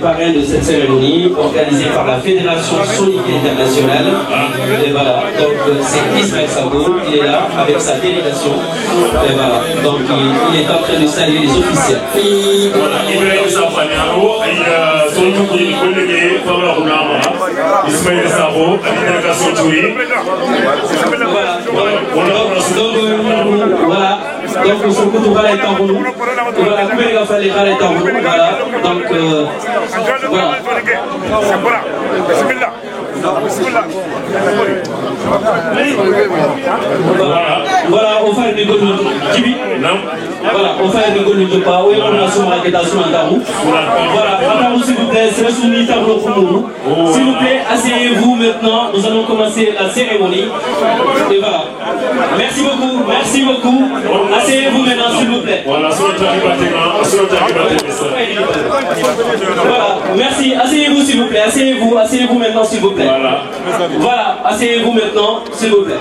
Parrain de cette cérémonie organisée par la Fédération Sonique Internationale. Et voilà, donc c'est Ismaël Sako, il est là avec sa délégation. Et voilà, donc il est en train de saluer les officiels. Voilà, Ibrahim Safaniano, Ismaël Sako, la délégation Touri. Voilà. Donc, ce coup de balle est en roue. Voilà, couper les gafes, les balles est en roue. Voilà. Donc, voilà. Voilà, on fait des goals de Tibi. Voilà, on fait des goals de pas. Oui, on a son raquetation à Darou. Voilà, Darou, s'il vous plaît, c'est soumis tableau pour nous. S'il vous plaît, asseyez-vous maintenant. Nous allons commencer la cérémonie. Et voilà. Merci beaucoup, merci beaucoup. Asseyez-vous maintenant, s'il vous plaît. Voilà, voilà, merci. Asseyez-vous, s'il vous plaît. Asseyez-vous, asseyez-vous maintenant, s'il vous plaît. Voilà, asseyez-vous maintenant, s'il vous plaît.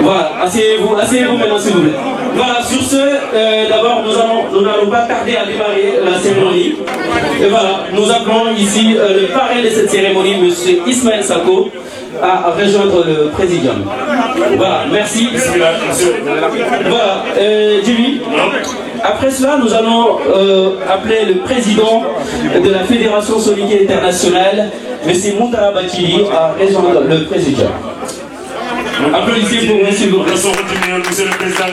Voilà, asseyez-vous maintenant, s'il vous plaît. Voilà, sur ce, d'abord, nous n'allons pas tarder à démarrer la cérémonie. Et voilà, nous appelons ici le parrain de cette cérémonie, M. Ismaël Sako, à rejoindre le présidium. Voilà, merci. Voilà, Jimmy. Après cela, nous allons appeler le président de la Fédération Sonique Internationale, M. Moutara Bakili, à rejoindre le présidium. Applaudissez pour M. s'il vous plaît. Monsieur le président.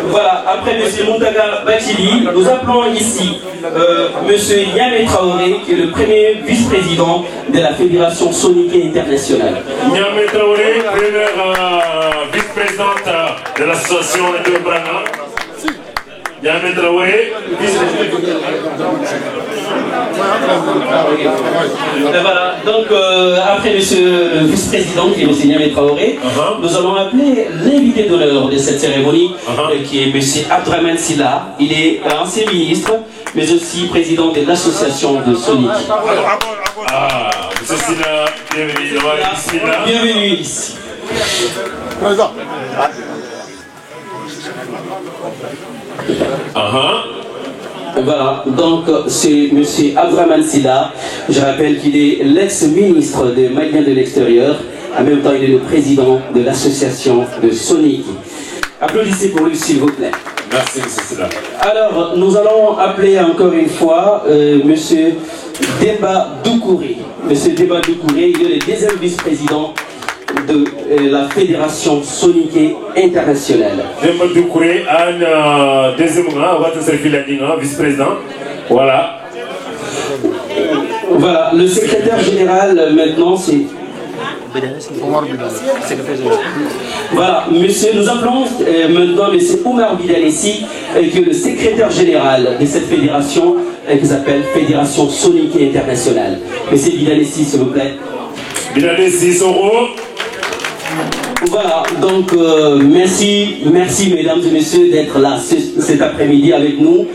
Voilà, après M. Moutaga Bakili, nous appelons ici M. Niamé Traoré, qui est le premier vice-président de la Fédération Sonique Internationale. Niamé Traoré, première vice-présidente de l'association de Brana. Niamé Traoré, voilà, donc après monsieur le vice-président qui est M. Niamé Traoré, nous allons appeler l'invité d'honneur de cette cérémonie qui est M. Abdraman Silla. Il est ancien ministre, mais aussi président de l'association de Sonique. Ah, M. Silla, bienvenue. Bienvenue ici. Voilà, donc c'est M. Abdraman Silla. Je rappelle qu'il est l'ex-ministre des Maliens de l'extérieur. En même temps, il est le président de l'association de Sonique. Applaudissez pour lui, s'il vous plaît. Merci, M. Silla. Alors, nous allons appeler encore une fois M. Demba Doukouré. M. Demba Doukouré, il est le deuxième vice-président de la Fédération Sonique Internationale. Demba Doukouré, un deuxième vice-président. Voilà. Voilà, le secrétaire général maintenant c'est... Voilà, monsieur, nous appelons maintenant M. Omar Bidalessi, qui est le secrétaire général de cette fédération qui s'appelle Fédération Sonique Internationale. Monsieur Bidalessi, s'il vous plaît. Bidalessi, Soro. Voilà, donc merci mesdames et messieurs d'être là cet après-midi avec nous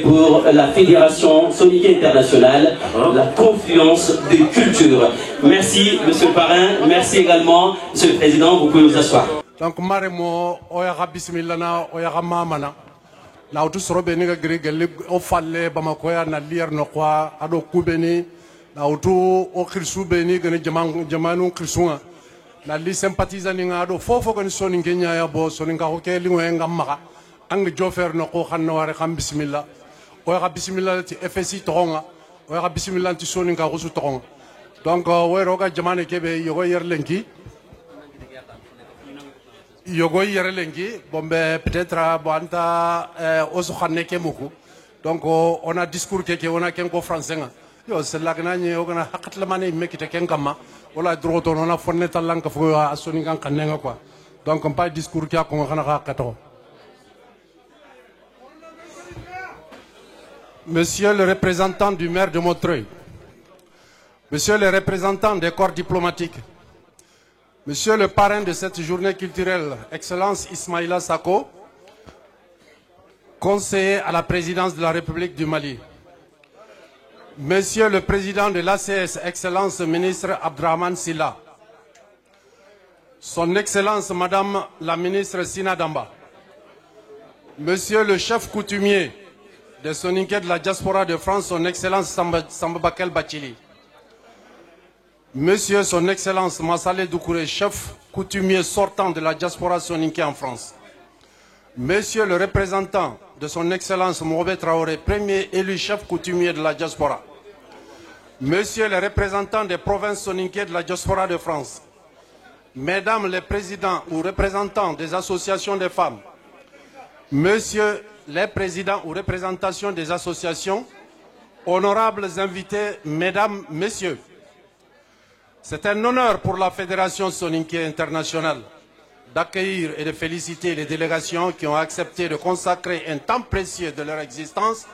pour la Fédération Sonique Internationale, la confluence des cultures. Merci monsieur le parrain, merci également monsieur le président, vous pouvez vous asseoir. Donc maremo oyaga bismillah oyaga mamana na utu sorobe ni ga grigel o falle bamako ya na lier no kwa ado kubeni na utu o khirsu beni gane jamanu khirsunga na li sympathisant nga do fofo kan soni ngenya ya bo soni nga ko ke lingwe ngamma ang jofer no ko xanno ware xam bismillah oyaga bismillah ti FSI tonga oyaga bismillah ti soni nga ko su tonga donc we roga jamane kebe yogo yerlenki yogo yerlenki bombe peut-être bonta osu xanne ke muku donc on a discours ke on a ken ko français nga yo c'est la gnani o gana hakat la mané mekite ken gamma wala droto on a fonne talan ka fo asoni kan kanenga quoi donc on pas discours ki ko xana ka kato Monsieur le représentant du maire de Montreuil, Monsieur le représentant des corps diplomatiques, Monsieur le parrain de cette journée culturelle, Excellence Ismaïla Sako, conseiller à la présidence de la République du Mali, Monsieur le président de l'ACS, Excellence ministre Abdrahman Silla, Son Excellence Madame la ministre Sina Damba, Monsieur le chef coutumier de Soninké de la diaspora de France, Son Excellence Samba Bakel Bachili, Monsieur Son Excellence Massale Doukouré, chef coutumier sortant de la diaspora soninké en France, Monsieur le représentant de Son Excellence Mohamed Traoré, premier élu chef coutumier de la diaspora, Monsieur le représentant des provinces soninké de la diaspora de France, Mesdames les présidents ou représentants des associations des femmes, Monsieur les présidents ou représentations des associations, honorables invités, Mesdames, Messieurs, c'est un honneur pour la Fédération soninké internationale d'accueillir et de féliciter les délégations qui ont accepté de consacrer un temps précieux de leur existence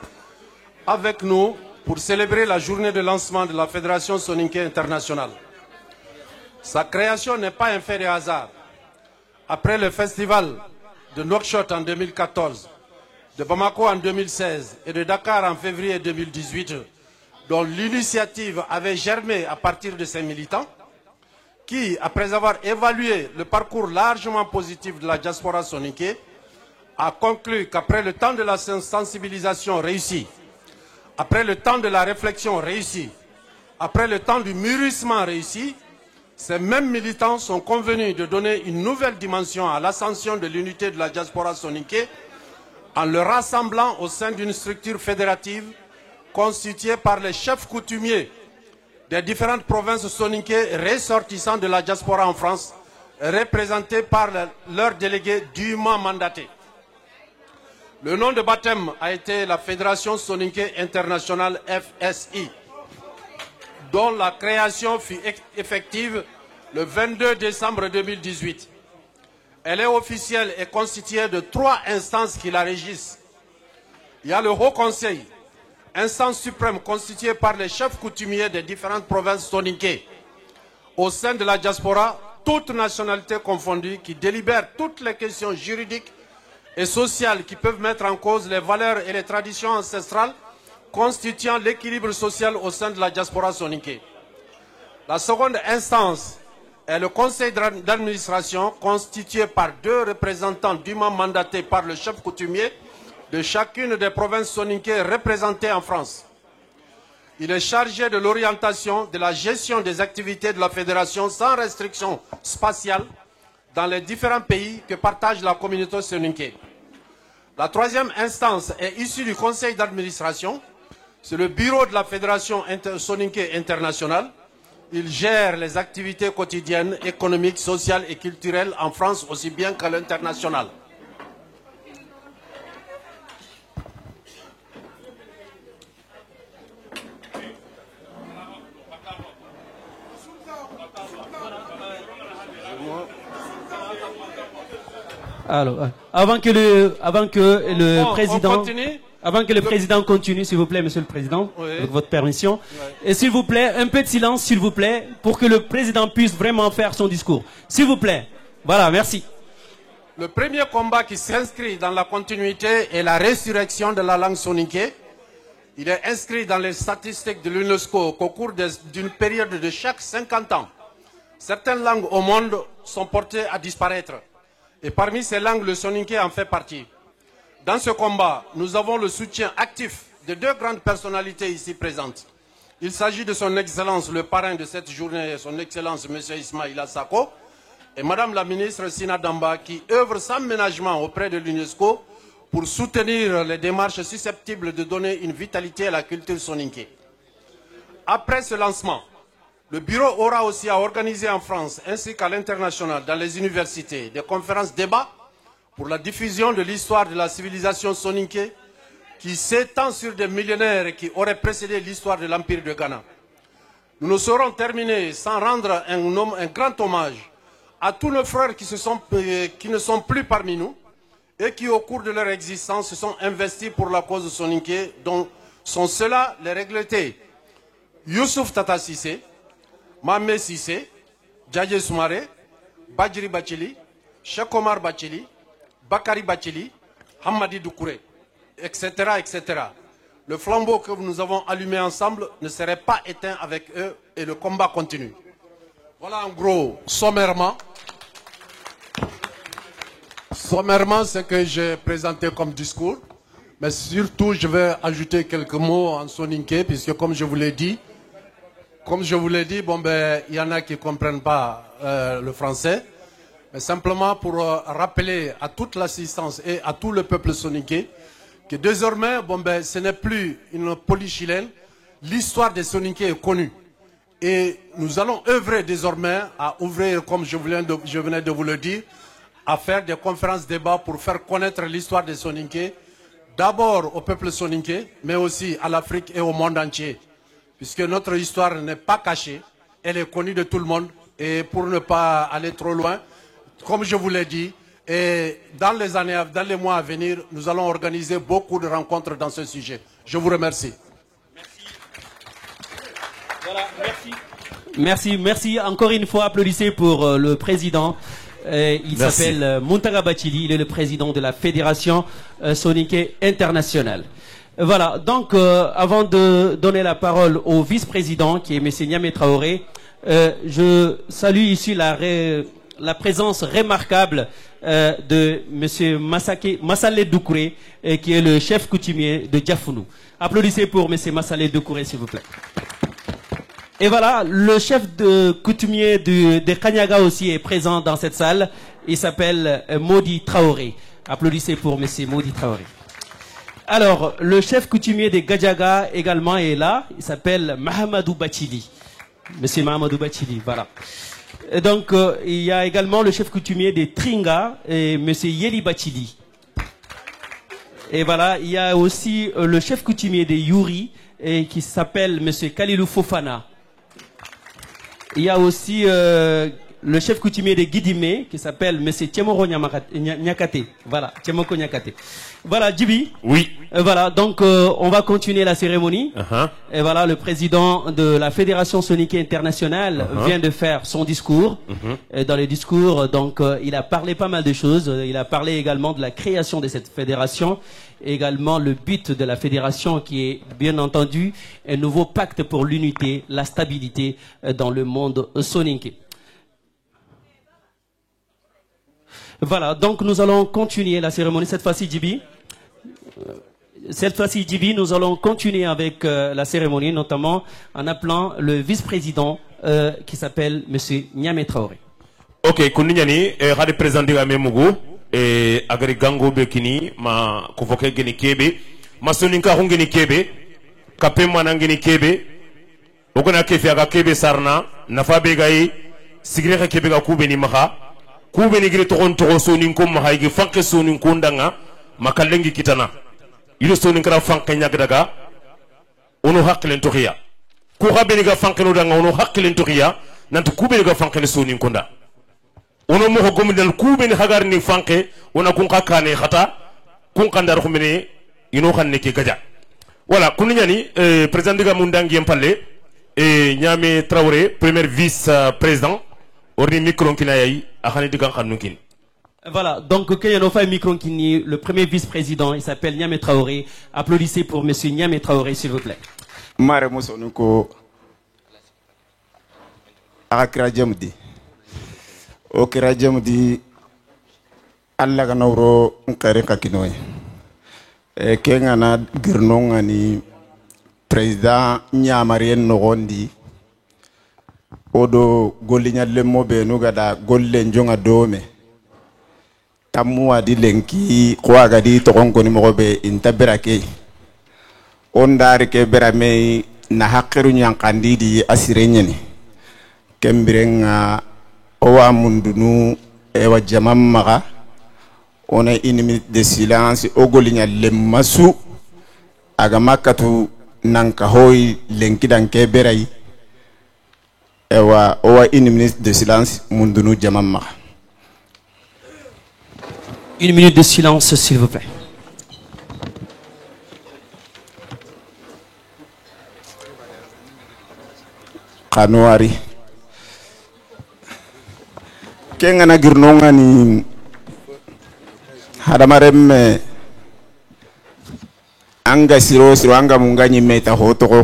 avec nous pour célébrer la journée de lancement de la Fédération soninké internationale. Sa création n'est pas un fait de hasard. Après le festival de Nouakchott en 2014, de Bamako en 2016 et de Dakar en février 2018, dont l'initiative avait germé à partir de ses militants, qui, après avoir évalué le parcours largement positif de la diaspora soninké, a conclu qu'après le temps de la sensibilisation réussie, après le temps de la réflexion réussie, après le temps du mûrissement réussi, ces mêmes militants sont convenus de donner une nouvelle dimension à l'ascension de l'unité de la diaspora soninké en le rassemblant au sein d'une structure fédérative constituée par les chefs coutumiers des différentes provinces soninké ressortissant de la diaspora en France, représentés par leurs délégués dûment mandatés. Le nom de baptême a été la Fédération soninké internationale FSI, dont la création fut effective le 22 décembre 2018. Elle est officielle et constituée de 3 instances qui la régissent. Il y a le Haut Conseil, instance suprême constituée par les chefs coutumiers des différentes provinces soninké. Au sein de la diaspora, toutes nationalités confondues, qui délibèrent toutes les questions juridiques et sociales qui peuvent mettre en cause les valeurs et les traditions ancestrales constituant l'équilibre social au sein de la diaspora soninké. La seconde instance est le conseil d'administration constitué par 2 représentants dûment mandatés par le chef coutumier de chacune des provinces soninké représentées en France. Il est chargé de l'orientation, de la gestion des activités de la fédération sans restriction spatiale dans les différents pays que partage la communauté soninké. La troisième instance est issue du conseil d'administration. C'est le bureau de la Fédération soninké internationale. Il gère les activités quotidiennes, économiques, sociales et culturelles en France aussi bien qu'à l'international. Alors, avant que le président continue, s'il vous plaît, monsieur le président, oui, avec votre permission. Oui. Et s'il vous plaît, un peu de silence, s'il vous plaît, pour que le président puisse vraiment faire son discours. S'il vous plaît. Voilà, merci. Le premier combat qui s'inscrit dans la continuité est la résurrection de la langue soninké. Il est inscrit dans les statistiques de l'UNESCO qu'au cours d'une période de chaque 50 ans, certaines langues au monde sont portées à disparaître. Et parmi ces langues, le soninké en fait partie. Dans ce combat, nous avons le soutien actif de 2 grandes personnalités ici présentes. Il s'agit de son Excellence, le parrain de cette journée, son Excellence, M. Ismaïla Sako, et Madame la ministre Sina Damba, qui œuvre sans ménagement auprès de l'UNESCO pour soutenir les démarches susceptibles de donner une vitalité à la culture soninké. Après ce lancement, le bureau aura aussi à organiser en France ainsi qu'à l'international, dans les universités, des conférences débats pour la diffusion de l'histoire de la civilisation soninké qui s'étend sur des millénaires et qui aurait précédé l'histoire de l'Empire de Ghana. Nous ne saurons terminer sans rendre un grand hommage à tous nos frères qui ne sont plus parmi nous et qui, au cours de leur existence, se sont investis pour la cause soninké, dont sont ceux-là les regrettés Youssouf Tata Sissé, Mamé Sissé, Djadje Soumaré, Badjiri Bachili, Cheikh Omar Bachili, Bakari Bachili, Hamadi Doukouré, etc., etc. Le flambeau que nous avons allumé ensemble ne serait pas éteint avec eux et le combat continue. Voilà en gros, sommairement, ce que j'ai présenté comme discours. Mais surtout, je vais ajouter quelques mots en soninké, puisque comme je vous l'ai dit, bon ben, il y en a qui ne comprennent pas le français. Mais simplement pour rappeler à toute l'assistance et à tout le peuple soninké que désormais, bon ben, ce n'est plus une polychilène. L'histoire des soninké est connue. Et nous allons œuvrer désormais à ouvrir, comme je venais de vous le dire, à faire des conférences débats pour faire connaître l'histoire des soninké, d'abord au peuple soninké, mais aussi à l'Afrique et au monde entier. Puisque notre histoire n'est pas cachée, elle est connue de tout le monde. Et pour ne pas aller trop loin, comme je vous l'ai dit, et dans les mois à venir, nous allons organiser beaucoup de rencontres dans ce sujet. Je vous remercie. Voilà, merci. Encore une fois, applaudissez pour le président. Il s'appelle Muntaga Bachili, il est le président de la Fédération Soninké Internationale. Voilà, donc avant de donner la parole au vice-président qui est M. Niamé Traoré, je salue ici la présence remarquable de M. Massalé Doukouré, qui est le chef coutumier de Diafounou. Applaudissez pour M. Massalé Doukouré, s'il vous plaît. Et voilà, le chef coutumier de Kanyaga aussi est présent dans cette salle. Il s'appelle Modi Traoré. Applaudissez pour M. Modi Traoré. Alors, le chef coutumier de Gadjaga également est là. Il s'appelle Mahamadou Bachili. M. Mahamadou Bachili, voilà. Et donc, il y a également le chef coutumier de Tringa, et M. Yeli Bachili. Et voilà, il y a aussi le chef coutumier de Yuri, qui s'appelle M. Kalilou Fofana. Il y a aussi le chef coutumier de Guidimé qui s'appelle M. Tiemoko Nyakate. Voilà, Tiemoko Nyakate. Voilà, Djibi. Oui. Voilà, donc on va continuer la cérémonie. Et voilà, le président de la Fédération Soninké Internationale vient de faire son discours. Et dans le discours, donc, il a parlé pas mal de choses. Il a parlé également de la création de cette fédération. Également le but de la fédération qui est bien entendu un nouveau pacte pour l'unité, la stabilité dans le monde soninké. Voilà, donc nous allons continuer la cérémonie cette fois-ci, Djibi. Cette fois-ci, Djibi, nous allons continuer avec la cérémonie, notamment en appelant le vice-président qui s'appelle M. Niamé Traoré. Ok, Kouniani, Radi président à Memougou, et Agri Gango Bekini, ma convoqué Geni Kebe, ma Soninka Hungeni Kebe, Kapé Manangeni Kebe, Okona Kefi Aga Kebe Sarna, Nafa Begaï, Sigre Kebe Gakoubeni Maha, Koubeni Gri Toron Toro Soninko Mahaïgi, Fanke Soninkondanga, Makalengi Kitana. Il est Soninkara Fanke Nyagdaga, Ono Haklentoria. Koura Beniga Fanke Nodanga, Ono Haklentoria, Nantu Koubeniga Fanke Soninkonda. Ono mo gomi dal kubeni hagar ni fanke ona kunka kane khata kunka ndar khumene ino khanne ke gaja voilà kuninyani président diga mundangi empalle et Niamé Traoré premier vice président orni micro kinayai akhani diga khanukin. Voilà, donc Kayano Fay Mikronkini, le premier vice-président, il s'appelle Niamé Traoré. Applaudissez pour monsieur Niamé Traoré, s'il vous plaît. Mare Mosonuko Akra Jamdi. Okira Jamdi Allah Ganoro Nkare Kakinoy. Kengana Girnongani président Niamarien Nogondi. Odo Golinya Lemobe Nugada Golden Jonga Dome. Tamu adi lenki kwa gadi tokongo ni mogobe intaberake ondari ke berame na hakiru nyankandi di asirenyeni kembirenga owa mundunu ewa jamammaga ona une minute de silence ogolinya lemmasu aga makatu nanka hoy lenki danke berai ewa owa une minute de silence mundunu jamammaga. Une minute de silence, s'il vous plaît. kanuari kenga na girnonga ni hadamaremme anga siro anga munganyi meta hotoko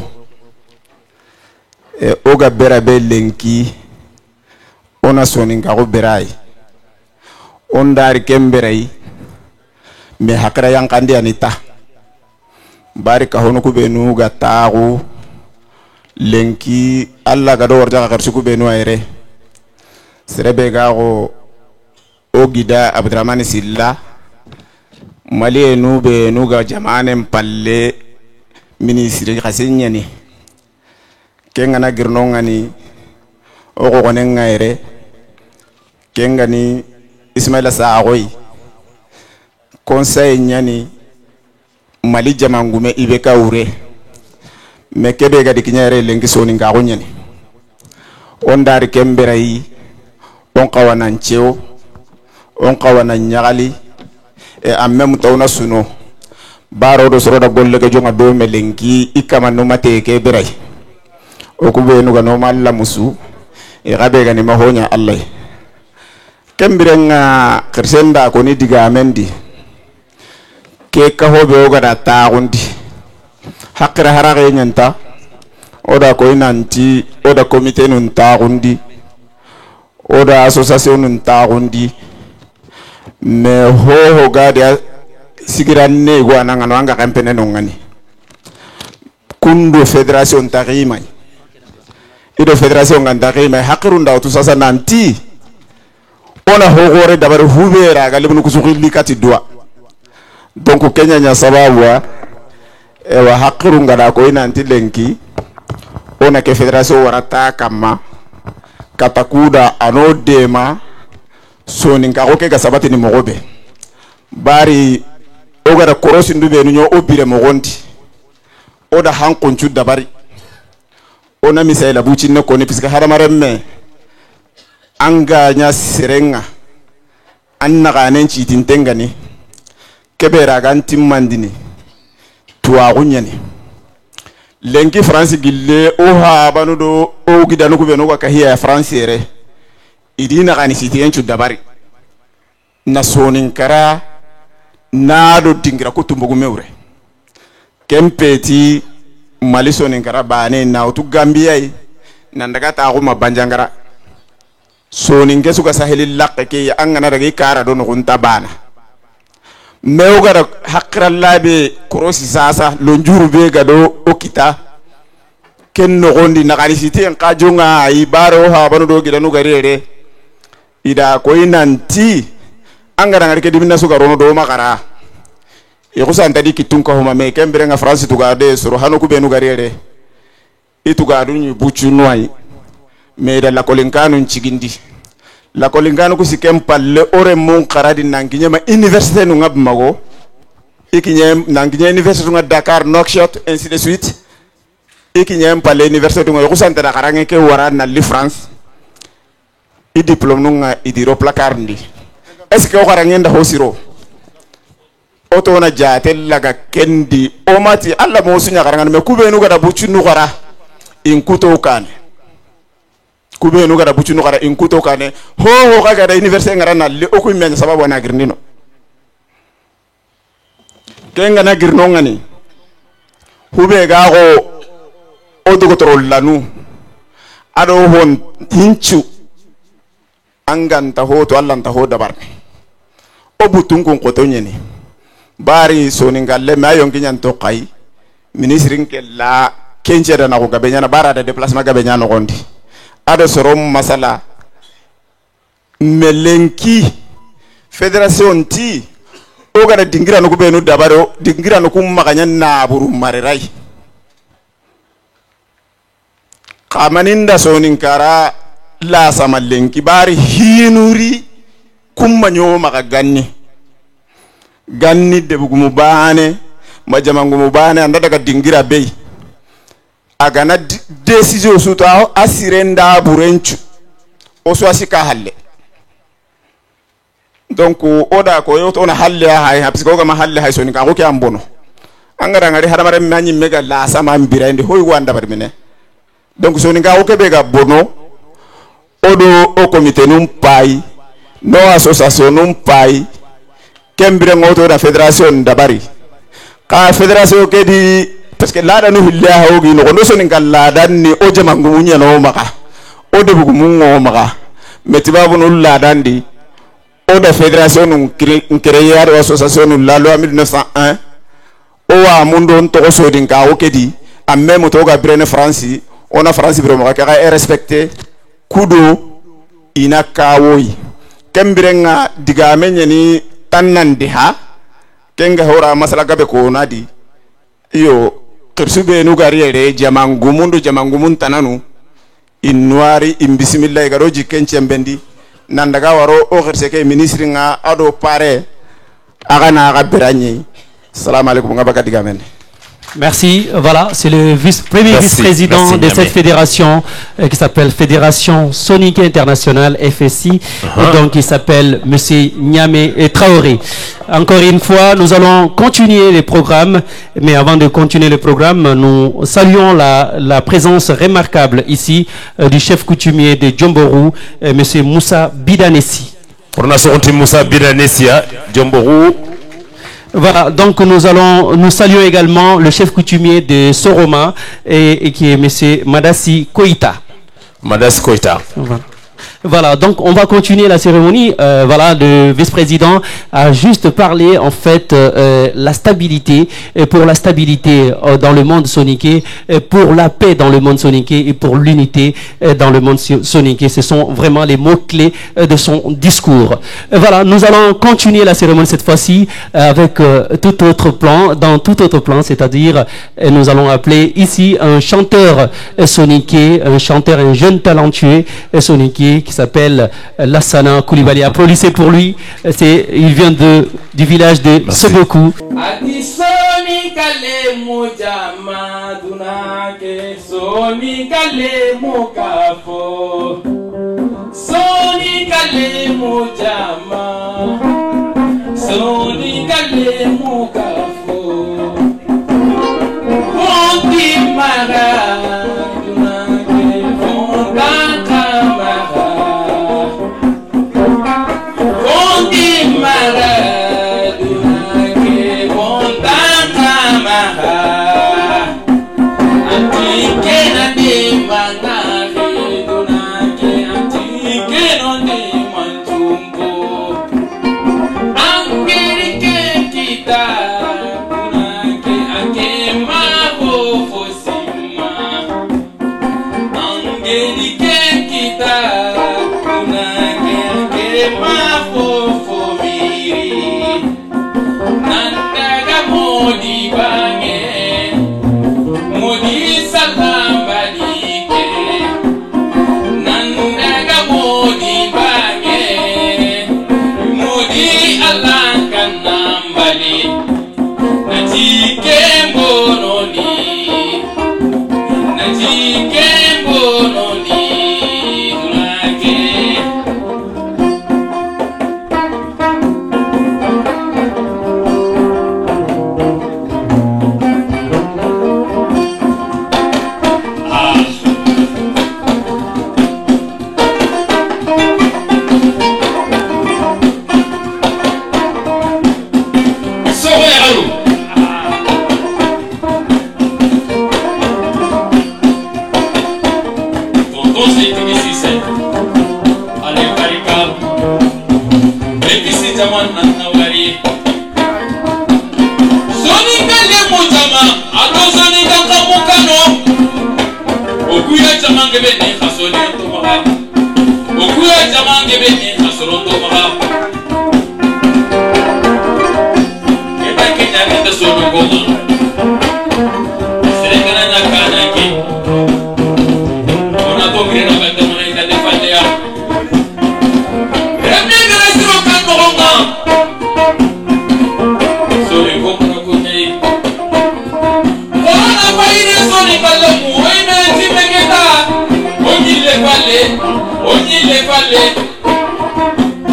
oga bera be lenki ona soninga go berai ondari kemberai me hakra yang kandi anita bari ka hono ku benu ga taagu lenki alla ga do warja ka ku benu ayre serebe ga go ogida abdurrahman silla mali enu be nu ga jamane palle ministre khasinyani kenga na girnonga ni o ko gonen ngayre kenga ni ismaila saagoy conseil nyani mali jamangume ibe ka ure me kebe ga dikinyare lengi soni nga go nyani on dari kemberai on kawana ncheo on kawana nyagali e ammem tawna suno baro do soro da golle ga jonga do melenki ikama no mate ke berai o ko be no ga no malla musu e gabe ga ni mahonya allah kembirenga kersenda ko ni diga mendi ke ka hobe o ga da taagundi hakra harage nyanta oda ko inanti oda comité nun taagundi oda association nun taagundi me ho ga de sigiranne go ananga no anga kampene no ngani kundo federation tagimai ido federation nganda tagimai hakrunda to sasa nanti ona ho gore dabar hubera ga libnu kusukili kati dua donc kenya nya sababu ewa hakiru ngada ko inanti lenki ona ke federation warata kama katakuda ano dema soni nka oke ga sabati ni mogobe bari ogara korosi ndube nyo obire mogondi oda hankonchu dabari ona misaila buci ne ko ne piska haramaremme anga nya serenga anna ganen ci tintengani kebera ganti mandini tuwa gunyani lengi france gille o ha banudo o gidanu ko beno ka hiya france re idina gani sitiyenchu dabari na sonin kara na do dingira ko tumbugu mewre kempeti mali sonin kara bane na otu gambia na ndaga ta ko mabanjangara sonin kesu ka saheli lakke ke angana daga kara do no kunta bana mewgara hakra labe korosi sasa lonjuru be gado okita ken no gondi na kalisiti en kajonga ay baro ha banu do gidanu garere ida ko inanti angara ngari ke dimina suga rono do makara e ko santa di kitunka homa me kembere nga france to gade soro hanu ku benu garere itu gadu ni buchu noy me da la kolinkanu chigindi la kolingano ku sikem palle ore mon qaradi nanginya ma université no ngab mago ikinyem nanginya université no Dakar Nouakchott ainsi de suite ikinyem palle université no kusante da karange ke wara na li France i diplôme no nga idiro placard ndi est ce que o karange nda hosiro oto na jatel laga kendi o mati alla mo sunya karanga me kubenu gada buchu no gara in kuto kane kube no gara buchu no gara in kuto kane ho ga gara université ngara na le o ku men sababu na girnino kenga na girno ngani hube ga go o do ko lanu ado hon hinchu anganta ho to allanta ho dabar o butun kon ko to nyeni bari soni ngalle ma yonki nyan to kai ministrin ke la kenje da na ko gabe nyana bara da déplacement gabe nyana gondi ado sorom masala melenki federation ti o gara dingira no ko benu dabaro dingira no ko maganya na buru marerai kamaninda sonin kara la sama lenki bari hinuri kummanyo maka ganni debugumu bane majamangumu bane anda daga dingira bei agana décision suto asirenda burenchu oso asika halle donc oda ko yoto na halle hay hapisko ga mahalle hay soni ka ko ambono angara ngari hadamare manyi mega la sama mbirande hoy wanda bar mine donc soninka okebe ga bono odo o comité num pai no association num pai kembre ngoto da fédération dabari ka fédération ke di parce que lada no hilla hawgi no no soninka lada ni o jamangu munya no maka o de bugu mungo maka metibabu no lada ndi o da fédération num créé association num la loi 1901 o wa mundo to sodinka o ke di en même temps ga brene France on a France vraiment ka respecté kudo ina kawoyi kembirenga diga menyeni tannande ha kenga hora masala gabe ko nadi iyo kirsube nu gariere jamangumun tananu inwari imbismillah garo jiken chembendi nandaga waro o khirseke ministre nga ado pare aga na ga beranye assalamu alaikum ngabaka diga men. Merci. Voilà, c'est le premier vice-président de cette fédération qui s'appelle Fédération Sonique Internationale, FSI. Et donc, il s'appelle Monsieur Niamé Traoré. Encore une fois, nous allons continuer les programmes. Mais avant de continuer le programme, nous saluons la présence remarquable ici du chef coutumier de Djomborou, Monsieur Moussa Bidanessi. Moussa Bidanessi, Djomborou. Voilà, donc nous saluons également le chef coutumier de Soroma et qui est M. Madassi Koïta. Madassi Koïta. Voilà, donc on va continuer la cérémonie. Voilà, le vice-président a juste parlé en fait la stabilité, pour la stabilité dans le monde soniqué, pour la paix dans le monde soniqué et pour l'unité dans le monde soniqué. Ce sont vraiment les mots-clés de son discours. Voilà, nous allons continuer la cérémonie cette fois-ci avec tout autre plan, dans tout autre plan, c'est-à-dire nous allons appeler ici un chanteur soniqué, un jeune talentueux soniqué qui s'appelle Lassana Koulibaly. Applaudissez pour lui. Il vient du village de Sobokou.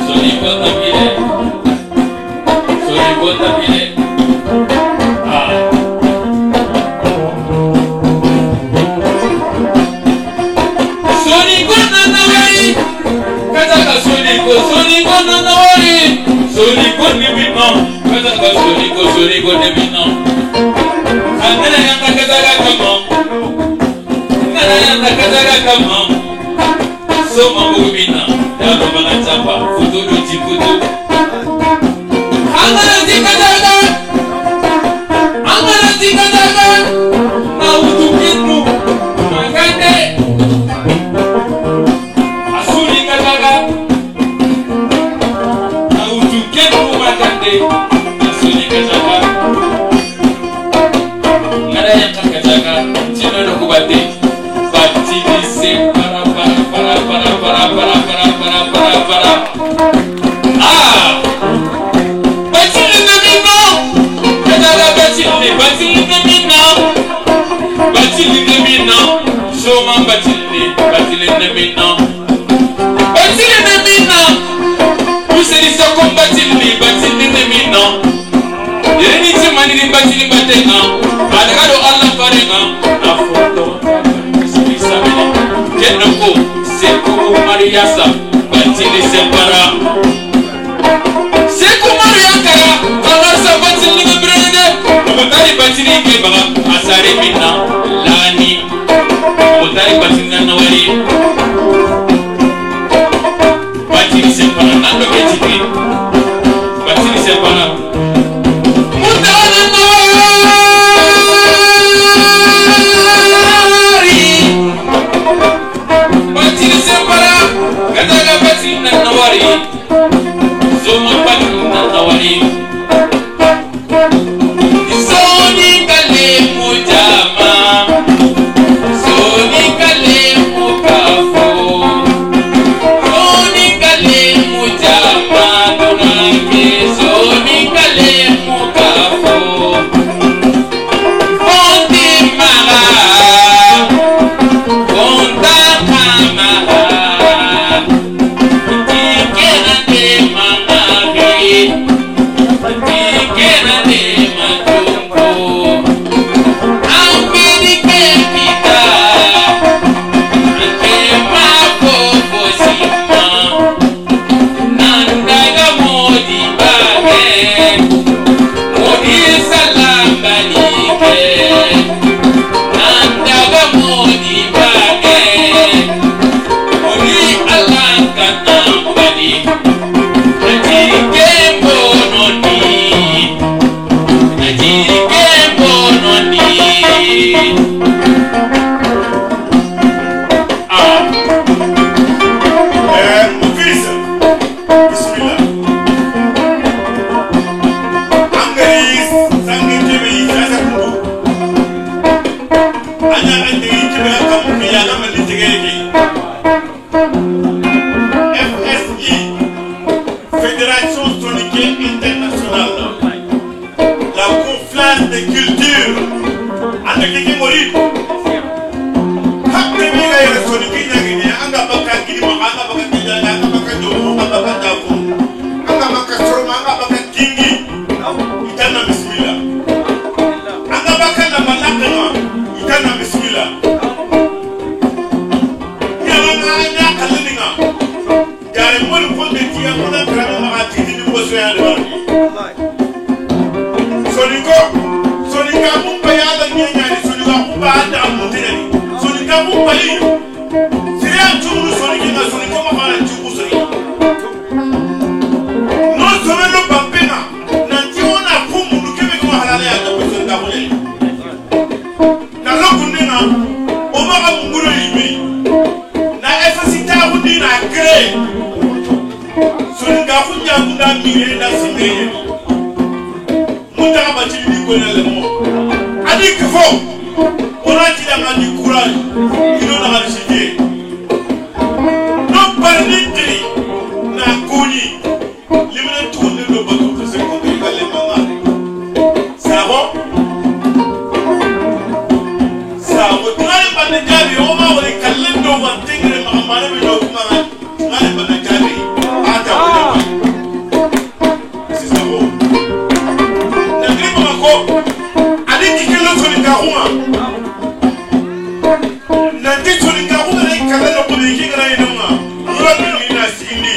Sonic Sori go de bino. Angana yanda kazaga kamo. Angana yanda kazaga kamo. Soma bubina. Yalo bana chapa. Futudu chifutu. Angana zikazaga. Angana zikazaga. Na utukitu. Mangande. Asuri kazaga. Na utukitu mangande. Asuri kazaga. Ngara yang kazaga. Cina no kubate. Bati dise para. Ah! Batili de mino. Kazaga batili de mino. Batili de mino. Showman batili de mino. Batili de mino. Useri sokon batili de mino. Yeni chimani di batili batenga. Adagado Allah farenga. Afoto. Sabene. Kenoko. Seku Mariasa. Batili separa. Seku Mariakara. Alasa batili de brede. Mutari batili ke baga. Asare mina. Lani. Mutari batili na nawari. Batili separa. Nando kechiki. Batili separa. Mutari nawari. Batili separa. Kazaga batili na nawari. Zoma batili na nawari. Soni kale mujama. Soni kale mukafo. Soni kale mujama. Donake. Soni kale mukafo. Fonti maga. Fonta kama. Tikena de manage. Tikena de matumbo. Ambirike kita. Ake mafofo sima. Nandaga modi bage. Modi salambanike. Nandaga modi bage. Modi alankatambani. Najike mbononi. Najike mbononi. Mufisa. Bismillah. Angaris sangin jebe sasa kudu. Anya andiri jebe kamu biya nama litigeki. FSI, Fédération Sonique Internationale. La confluence des cultures. Anda kiki mori. Hakte biga ya Sonique nyagini anga baka gini maka anga baka kijana anga baka jomo anga baka dafu. Anga baka soroma anga baka kingi. Itana bismillah. Anga baka na malaka nga. Itana bismillah. Yalanga anya kalininga. Jare mori fonde tiya mona krama maka titi ni mwoso ya dewari. Sonika mumba yala nyanyani. Sonika mumba anda amutinani. Sonika mumba liyo. Siria chumuru soniki nga sonika mabana chumu soniki. Non somelo bampena. Nanti ona fumu nukebe kuma halale ya jabu sonika mune. Na loku nina. Omaka munguro ime. Na efasita hundi na kre. Sonika hunya kunda mire na simeye. Mutaka bachili ni kwenye lemo. Adi kifo. Ona chida ngani courage. Ino na harishije. No parnitri na kuni. Limene tukunde lo batu kese konde ikale manga. Sabo. Sabo. Tunale bane jabi. Oma wale kalendo wa tingre mahamane bilo kumanga. Tunale bane jabi. Ata wale. Sisi sabo. Nagri mako. Adi kikelo sonika huma. Nanti sonika huma na ikalelo kune ikingra inunga. Nura mingi na sikindi.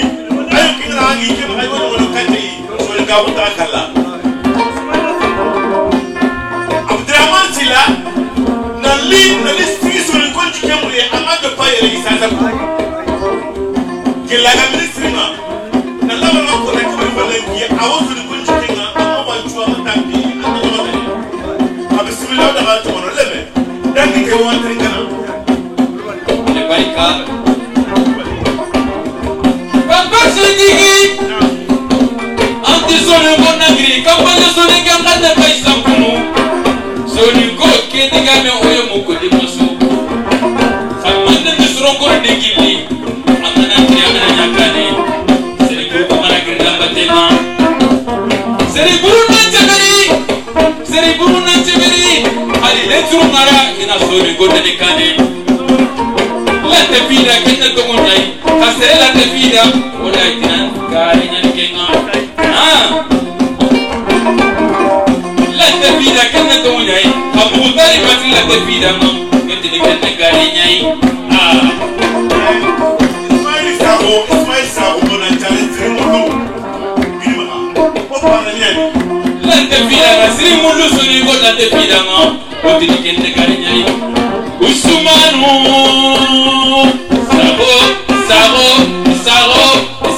Ayo kingra hangi ikema ayo wana kati. Sonika huma kala. nali sigi sur le compte du Cameroun amade pas yele isaza que la ministre na na la ma ko na ko ba le ki awo sur le compte du Cameroun amma ba chua matambi ana bismillah da ba to no leme dan ki ko wan tringana le baika papa sidi anti sone bonagri kampanya sone nganda ba isakuno soni ko ke diga me oyo moko de maso amande misro ko de gili amana tri amana nyakane seri ko mara grinda batena seri buru na cheberi ali letru mara ina soni ko de kane la te vida que te to ngai kasere la te vida ola itina kare nyani kenga la te vida que te to ngai abutari mati la te vida no que te de kare nyai Ismail Sabo bona challenge mo bima o pana nyani la te vida na siri mulu soni ko la te vida no o te de kare nyai Usumanu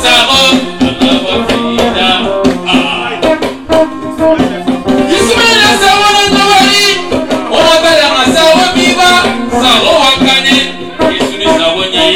Saro Alava vida Ismaila Sawana Nawari Onabala Masawa Biba Saro Wakane Isuni Sawonyi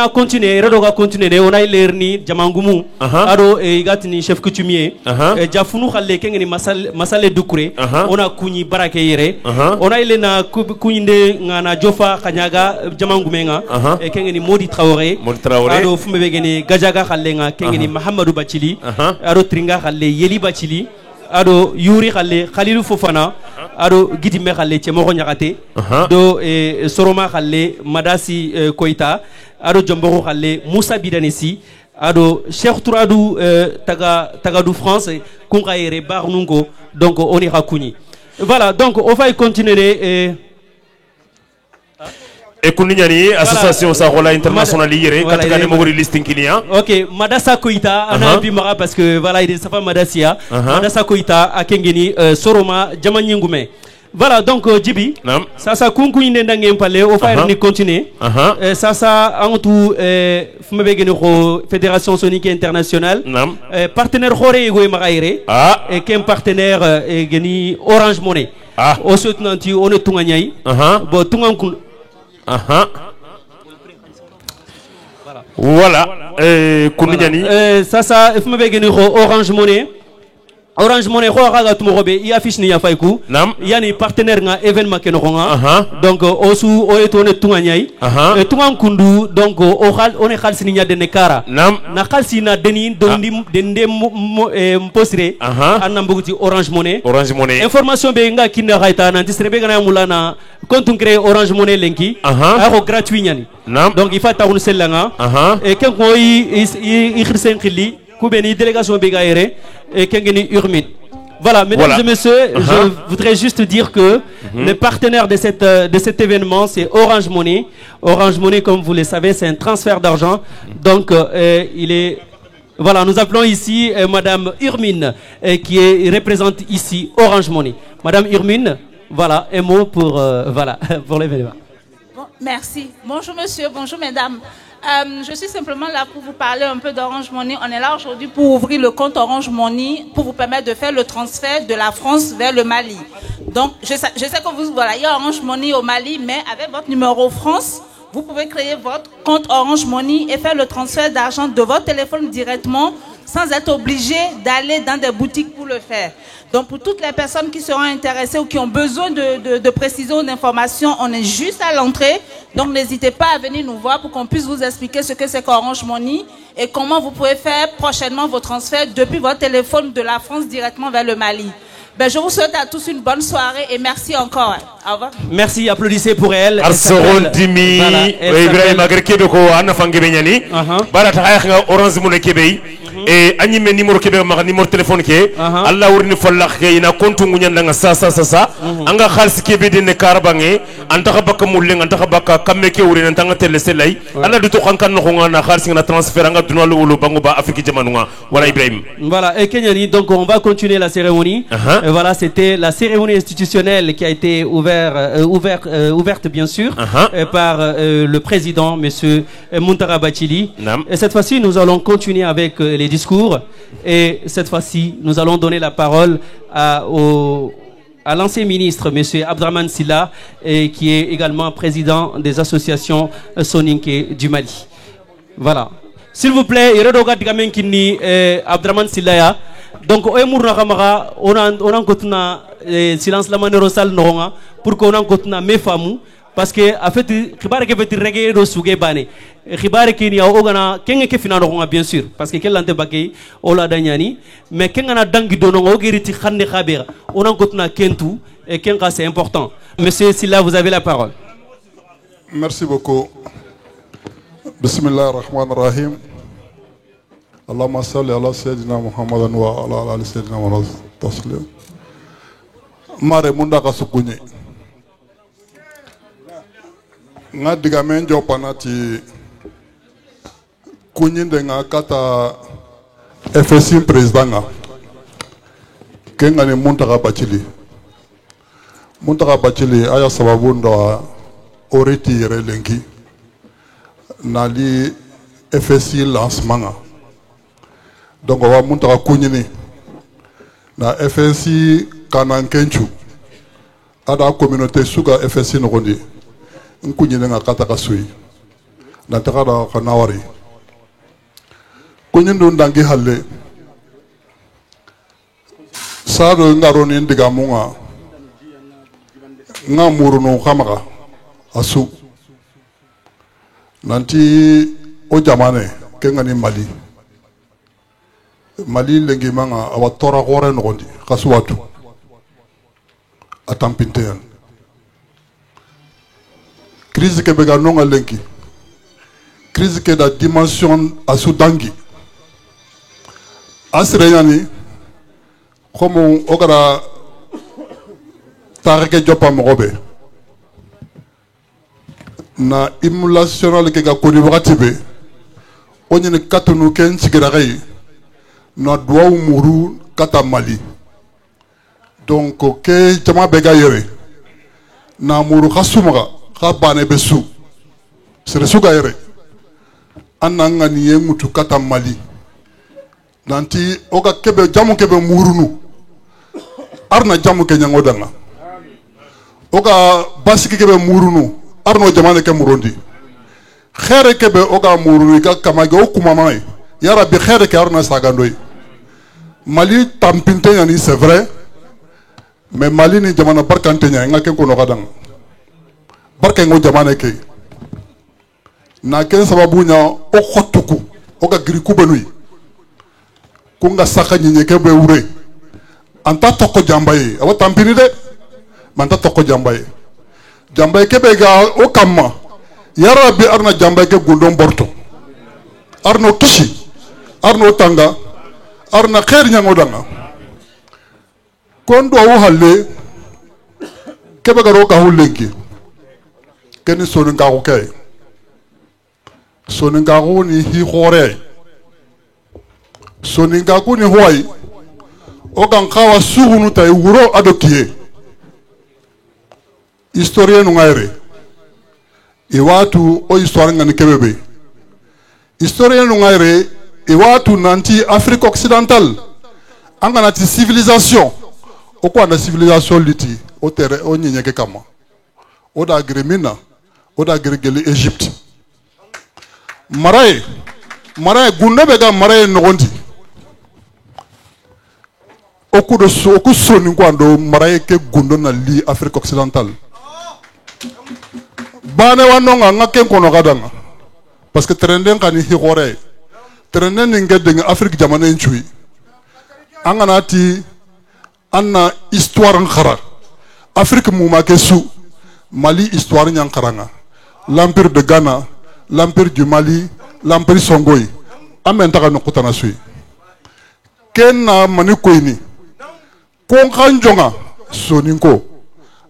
a continué redo ga continuer on a lerni jamangumu ado igatini chef coutumier jafunu khalle kengeni masale dukure on a kunyi barake yere on a ilena kunyinde ngana jofa kanyaga jamangumenga kengeni Modi Traoré ado fumbe begeni gajaga khalle nga kengeni Mahamadou Bachili ado tringa khalle Yeli Bachili ado Yuri khalle Khalilou Fofana ado Gidime khalle Chemoro Nyakate do Soroma khalle Madasi Koita ado Jomboro khalle Moussa Bidanesi ado Cheikh Touradou Tagadou France Kungaere Barnungo donc on ira kuni. Voilà, donc on va y continuer et Kuninyani, association Sarola internationale hier, katika nemogori listing kinia. Ok, Madassa Koita, anabi mara parce que voilà il est safa Madassia, Madassa Koita akengeni Soroma Jamanyingume. Voilà donc Djibi, ça kunku indengem pale, on va y continuer. Ça en tout fumebegeni Fédération Sonique Internationale. Partenaire Khore Ego Maraire et qu'un partenaire geni Orange Money. Au soutenanti on est tunganyai. Bon tungankun. Voilà. Ça, il faut me dire Orange Money. Orange Money, il affiche ni afaiku. Il y a des partenaires dans événement que nous avons. Donc, osu oetone tunganyai. Tungankundu donc on est kalsi ni de nekara. Na kalsi na deni dende posre. Anambuti Orange Money. Orange Money. Information benga kinda raita na distribuer na mulana. Quand on crée Orange Money lenki, alors gratuit nyani. Donc il faut taroun selanga. Et quand on y khirsenkili, kubeni délégation begaire et kengeni urmin. Voilà, mesdames et messieurs, je voudrais juste dire que le partenaire de cet événement, c'est Orange Money. Orange Money, comme vous le savez, c'est un transfert d'argent. Donc, il est... Voilà, nous appelons ici Madame Urmine, qui représente ici Orange Money. Madame Urmine, voilà, un mot pour, pour l'événement. Bon, merci. Bonjour monsieur, bonjour mesdames. Je suis simplement là pour vous parler un peu d'Orange Money. On est là aujourd'hui pour ouvrir le compte Orange Money pour vous permettre de faire le transfert de la France vers le Mali. Donc, je sais que vous, voilà, il y a Orange Money au Mali, mais avec votre numéro France, vous pouvez créer votre compte Orange Money et faire le transfert d'argent de votre téléphone directement sans être obligé d'aller dans des boutiques pour le faire. Donc, pour toutes les personnes qui seront intéressées ou qui ont besoin de précisions ou d'informations, on est juste à l'entrée. Donc, n'hésitez pas à venir nous voir pour qu'on puisse vous expliquer ce que c'est qu'Orange Money et comment vous pouvez faire prochainement vos transferts depuis votre téléphone de la France directement vers le Mali. Ben, je vous souhaite à tous une bonne soirée et merci encore. Au revoir. Merci, applaudissez pour elle. Arsoron Dimi, Ibrahim Agrikebe ko Anna Fangebenyani. Bara taxax Orange Money kebe et animé numéro kebe ma numéro téléphone ke Allah wurni follax ke ina compte ngunyanda nga sa anga xals kebe de ne karbange antaka bakka mulle antaka bakka kamme ke wuri antanga tele selay Allah du to xankan no ngana xals na transfert anga dunalo wulu bango ba Afrique jamanunga wala Ibrahim. Voilà, et Kenyani, donc on va continuer la cérémonie. Voilà, c'était la cérémonie institutionnelle qui a été ouverte bien sûr par le président, monsieur Muntara Bachili. Et cette fois-ci, nous allons continuer avec les discours. Et cette fois-ci, nous allons donner la parole à l'ancien ministre, monsieur Abdraman Silla, qui est également président des associations Soninké du Mali. Voilà. S'il vous plaît, Abdraman Silla. Donc, on a silence la manière sale non pour qu'on a contenu mes femmes parce que en fait khibare ke vetir rege do suge bane khibare ke ni ogana kenge ke fina no bien sûr parce que kelante bakay ola danyani mais kenga na dangi do no ogiriti khanne khabira on a contenu kentu et kenga c'est important. Monsieur Silla, vous avez la parole. Merci beaucoup. Bismillahir Rahmanir Rahim. Allahumma salli ala sayyidina Muhammadan wa ala ali sayyidina Muhammad taslim. Mare munda ka sukunye. Nga diga menjo panati kunyinde nga kata FSI presidanga. Kenga ni Muntaka Bachili. Muntaka Bachili aya sababu ndo oriti relengi. Nali FSI lancement. Donc on va monter à Kounyini. La FSI Kanankenchu. À la communauté Suga FSI Nondi. Nkounyini na Katakasui. nantakada kanawari kunyindo ndangi halle sado ngaroni ndiga munga ngamuru no kamaka asu nanti o jamane kengani Mali lengi manga awatora gore no gondi kasuwatu atampintean crise ke bega nonga lenki crise ke da dimension asudangi asreyani como ogara tareke jopa mogobe na immolational ke ga koni wakati be onyene katunu ken sigiragai na doa muru kata Mali donc ke jama bega yere na muru khasumaga khabane besu sere suga yere ananga niye mutu kata Mali nanti oga kebe jamu kebe murunu arna jamu ke nyangodanga oga basiki kebe murunu arno jamane ke murundi khere kebe oga murunu ka kamage okumamai ya rabbi khere ke arna sagandoi Mali tampinte yani c'est vrai mais Mali ni jamana barkante nya nga ken ko no gadang barke ngo jamana ke na ken sababu nya o khotuku o ga giri kubanui ku nga saka nyenye ke be wure anta tokko jambaye awa tampini de manta tokko jambaye ke be ga o kamma ya rabbi arna jambaye ke gundon borto arno kishi arno tanga arna khair nyangodanga kondo wo halle kebe garo ka hulenki keni sonin ka ko kay sonin ka ko ni hi khore sonin ka ko ni hoy o kan khawa sugunu tay wuro adokiye historien ngaire e watu o histoire ngani kebebe historien ngaire e watu nanti Afrique occidentale anganati civilisation o ko na civilisation liti o tere o nyenyeke kama o da gremina o da gregele Egypte marae gunde be ga marae nogondi o ku do so ku soni kwando marae ke gundo na li Afrique occidentale bane wanonga ngake kono gadanga parce que trenden kani higore trenden ngedeng Afrique jamane nchui anganati anna histoire khara Afrique mouma kesu Mali histoire nyankaranga l'empire de Ghana l'empire du Mali l'empire Songhai amentaka no kutana sui kenna mani koini kon kanjonga soninko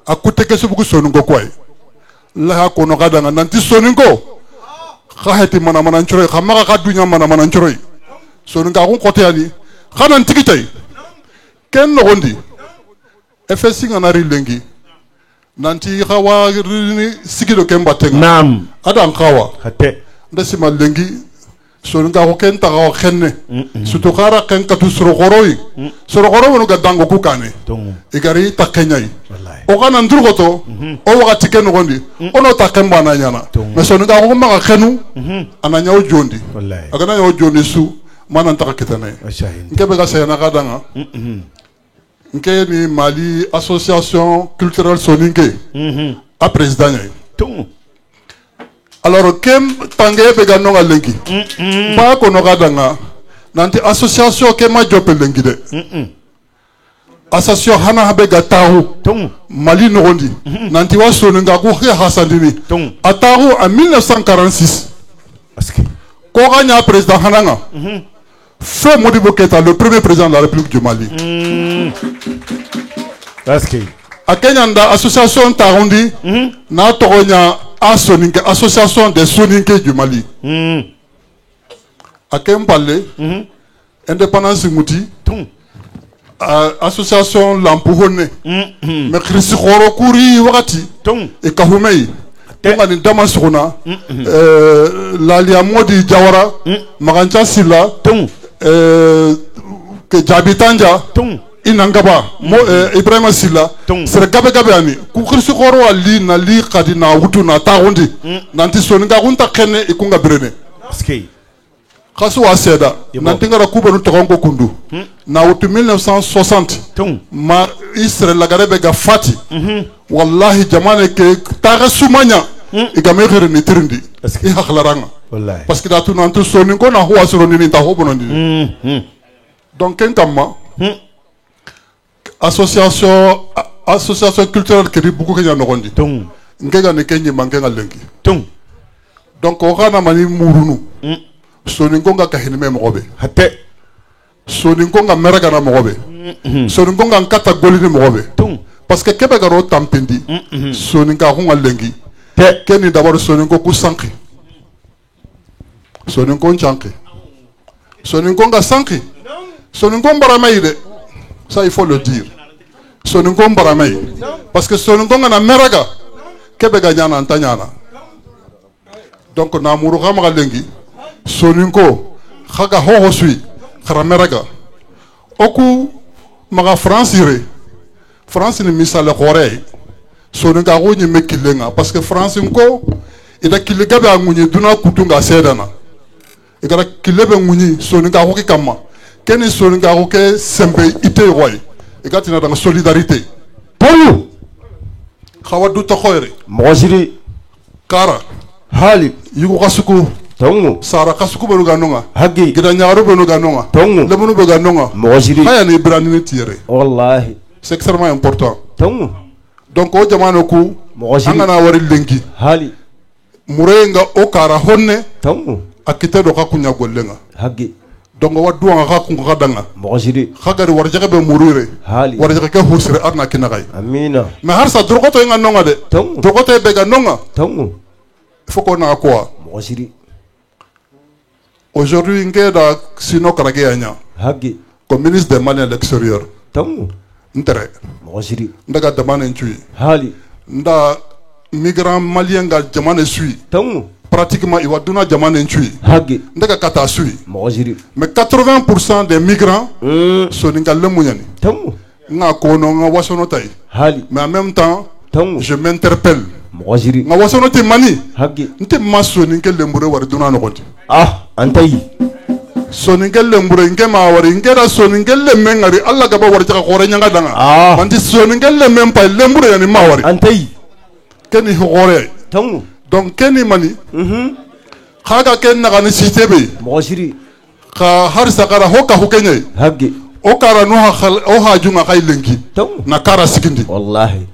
akuteke subuku soninko kwai la ko no gadanga nanti soninko khaheti mana nchoroi khamaka kadunya mana nchoroi soninka ko koteani khana ntikitay ken no gondi efesi nganari lengi nanti khawa rini sigido kemba tenga nam adan khawa hate ndasima lengi soninka ko ken ta ko khenne suto khara ken katu sorogoroi sorogoro no gadango kukane igari takenyai o kana ndurgoto o wakati ken gondi ono takemba na nyana me soninka ko maka khenu ananya o jondi agana yo jondi su mana ntaka kitane ngebe ga sayana kadanga nke ni Mali association culturelle soninke a président alors kem tangue be ga no ngalengi ba ko no kadanga nanti association ke ma jope lengi de association hana be ga tahu Mali no gondi nanti wa soninga ko he hasandini atahu en 1946 ko gagna président hananga Feu Modibo Keïta, le premier président de la République du Mali. A Kenyanda, association Tarundi, na Toronya Asoninke, association des Soninke du Mali. A Kempale, indépendance Mouti, association Lampuhone, mais Christi Khorokuri Wakati, et Kahumei. Tongani Damasrona, Lalia Modi Jawara, Marancha Silla, que Jabitanja, inangaba Ibrahima Silla sere gabe gabe ani ku khirsu khoro ali na li khadi na wutu na tagundi nanti soninga gunta khenne ikunga brene askei khasu aseda nanti ngara kubanu tokongo kundu na wutu 1960 ma Israël lagarebe ga fati wallahi jamane ke taga sumanya igame khere ni tirindi i hakhlaranga wallahi parce que datu nanti soningo na huwa soro ni ta hobono ni donc kenkama association culturelle qui beaucoup kenya nogondi ngega ne kenyi mangenga lengi donc o kana mani murunu soningo nga kahinime mogobe hatte soningo nga meraga na mogobe soningo nga nkata golini mogobe parce que kebe garo tampendi soninga hunga lengi keni d'abord soningo ku sanki soningo nchanki soningo nga sanki soningo mbaramay ça il faut le dire soningo mbaramay parce que soningo nga na meraga kebe ga nyana antanyana donc na muru kama lengi soningo khaga ho sui khara meraga oku maga France ni misale khore soninga go nyime kilenga parce que France ngo ida kilega ba munyi duna kutunga sedana igara kilebe munyi soninga go kama keni soninga go ke sembe ite roy igati na solidarité polu khawadu to khoire mojiri kara hali yugo kasuku tongu sara kasuku belu ganonga hagi gida nyaaro belu ganonga tongu lemunu belu ganonga mojiri haya ni brandi ni tire wallahi c'est extrêmement important tongu donc o jamano ku angana wari lengi hali murenga o kara honne tongu akite do kakunya gollenga hagi donc wadu nga kakunga kadanga mojiri khagari warjaga be murure hali warjaga ke husre arna kinagay amina mais har sa drogoto nga nonga de tongu drogoto be ga nonga tongu faut qu'on a quoi mojiri aujourd'hui ngeda sino karage anya hagi comme ministre des Maliens à l'extérieur tongu ntere mojiri ndaga damane nchui hali nda migrant malien ga jamane sui tongu pratiquement il va donner jamane nchui hagi ndaga kata sui mojiri mais 80% des migrants sont ngalem munyani tongu nga kono nga wasono tay hali mais en même temps tongu je m'interpelle mojiri nga wasono te mani hagi nte maso ningel lembure war duna no konti antai soningel lembure ngema wari ngera soningel lemengari alla gaba war jaka khore nyanga danga manti soningel lemmem pa lembure yani ma wari antai keni khore tongu donc keni mani khaga ken na gani sitebe mojiri kha har sakara hoka hukenye hagi o kara no ha junga kay lengi na kara sikindi wallahi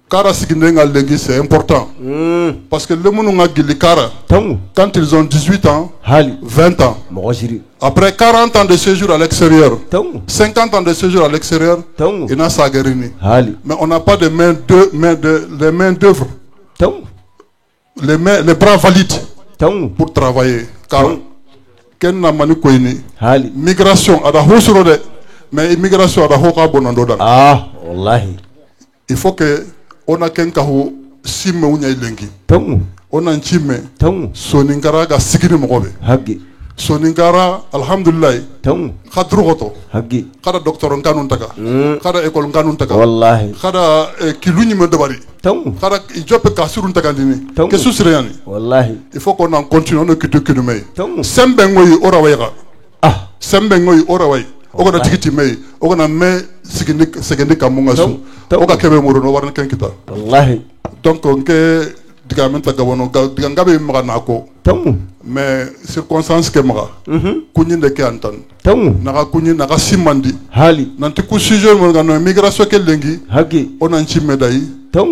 kara sikindi ngal lengi c'est important parce que le munu nga gili kara quand ils ont 18 ans 20 ans après 40 ans de séjour à l'extérieur 50 ans de séjour à l'extérieur il n'a sagerini mais on n'a pas de les mains d'œuvre les bras valides pour travailler car ken na mani koyni migration ada hosuro de mais immigration ada hoka bonando dan wallahi il faut que on a ken kahu simme unya ilengi on a nchime soningara ga sigini mogobe hagi soningara alhamdulillah khadru goto hagi kada docteur nganun taka kada école nganun taka wallahi kada kiluni me dobari kada ijope kasirun taka dini ke susreyani wallahi il faut qu'on en continue no kitu kinume sembe ngoyi ora wayga sembe ngoyi ora way ogona tikiti me ogona me sigindi kamunga su oga kebe muruno warna ken kita wallahi donc onke diga menta gawono diga ngabe magana ko mais circonstance ke maga kunyi de ke antan naga kunyi naga simandi hali nanti ku sujet mo ngano migration ke lengi hagi onan ci medai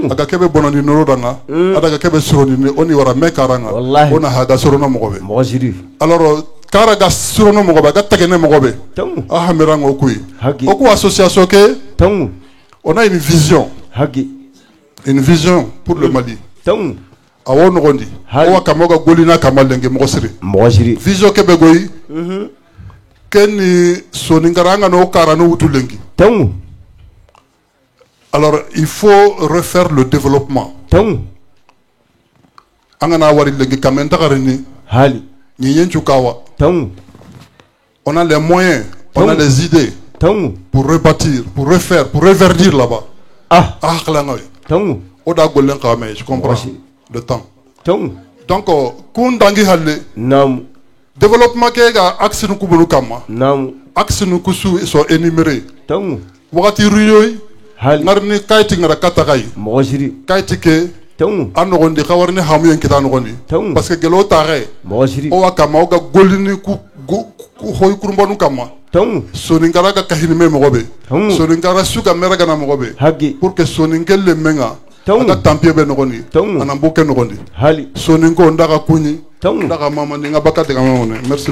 aga kebe bonani noro danga ada kebe suroni ni oni wara me karanga ona haga surono mo gobe mojiri alors karaga surono mo gobe ga tagene mo gobe mirango kuy oku association ke on a une vision une vision pour le Mali awon gondi o kamoga golina kamalenge mo siri mojiri vision ke be goyi ken soningaranga no karano wutulengi alors il faut refaire le développement angana wari lengi kamenta garini hali ni yenchu kawa on a les moyens on a les idées pour rebâtir, pour refaire, pour reverdir là-bas. Oda Golden Kame, je comprends le temps. Donc, Kundangi Halle, développement qui est axe nous kubulu kama, axe nous kusu sont énumérés. Wakati Ruyoy, Narni Kaiti Nara Katakai, Kaitike, Anogondi, Kawarni Hamu and Kitanogondi, parce que Gelo Tare, Owakama, Oga Golini Hoy Kurumbanu Kama. Soningara Kahime Mobe, Soningara Suga Meragana Mobe, pour que Soningel le Menga, Tampie Benogoni, Anamboke Nogoni, Soningo Ndara Kuni, Ndara Mama Ningabaka de Gamone. Merci.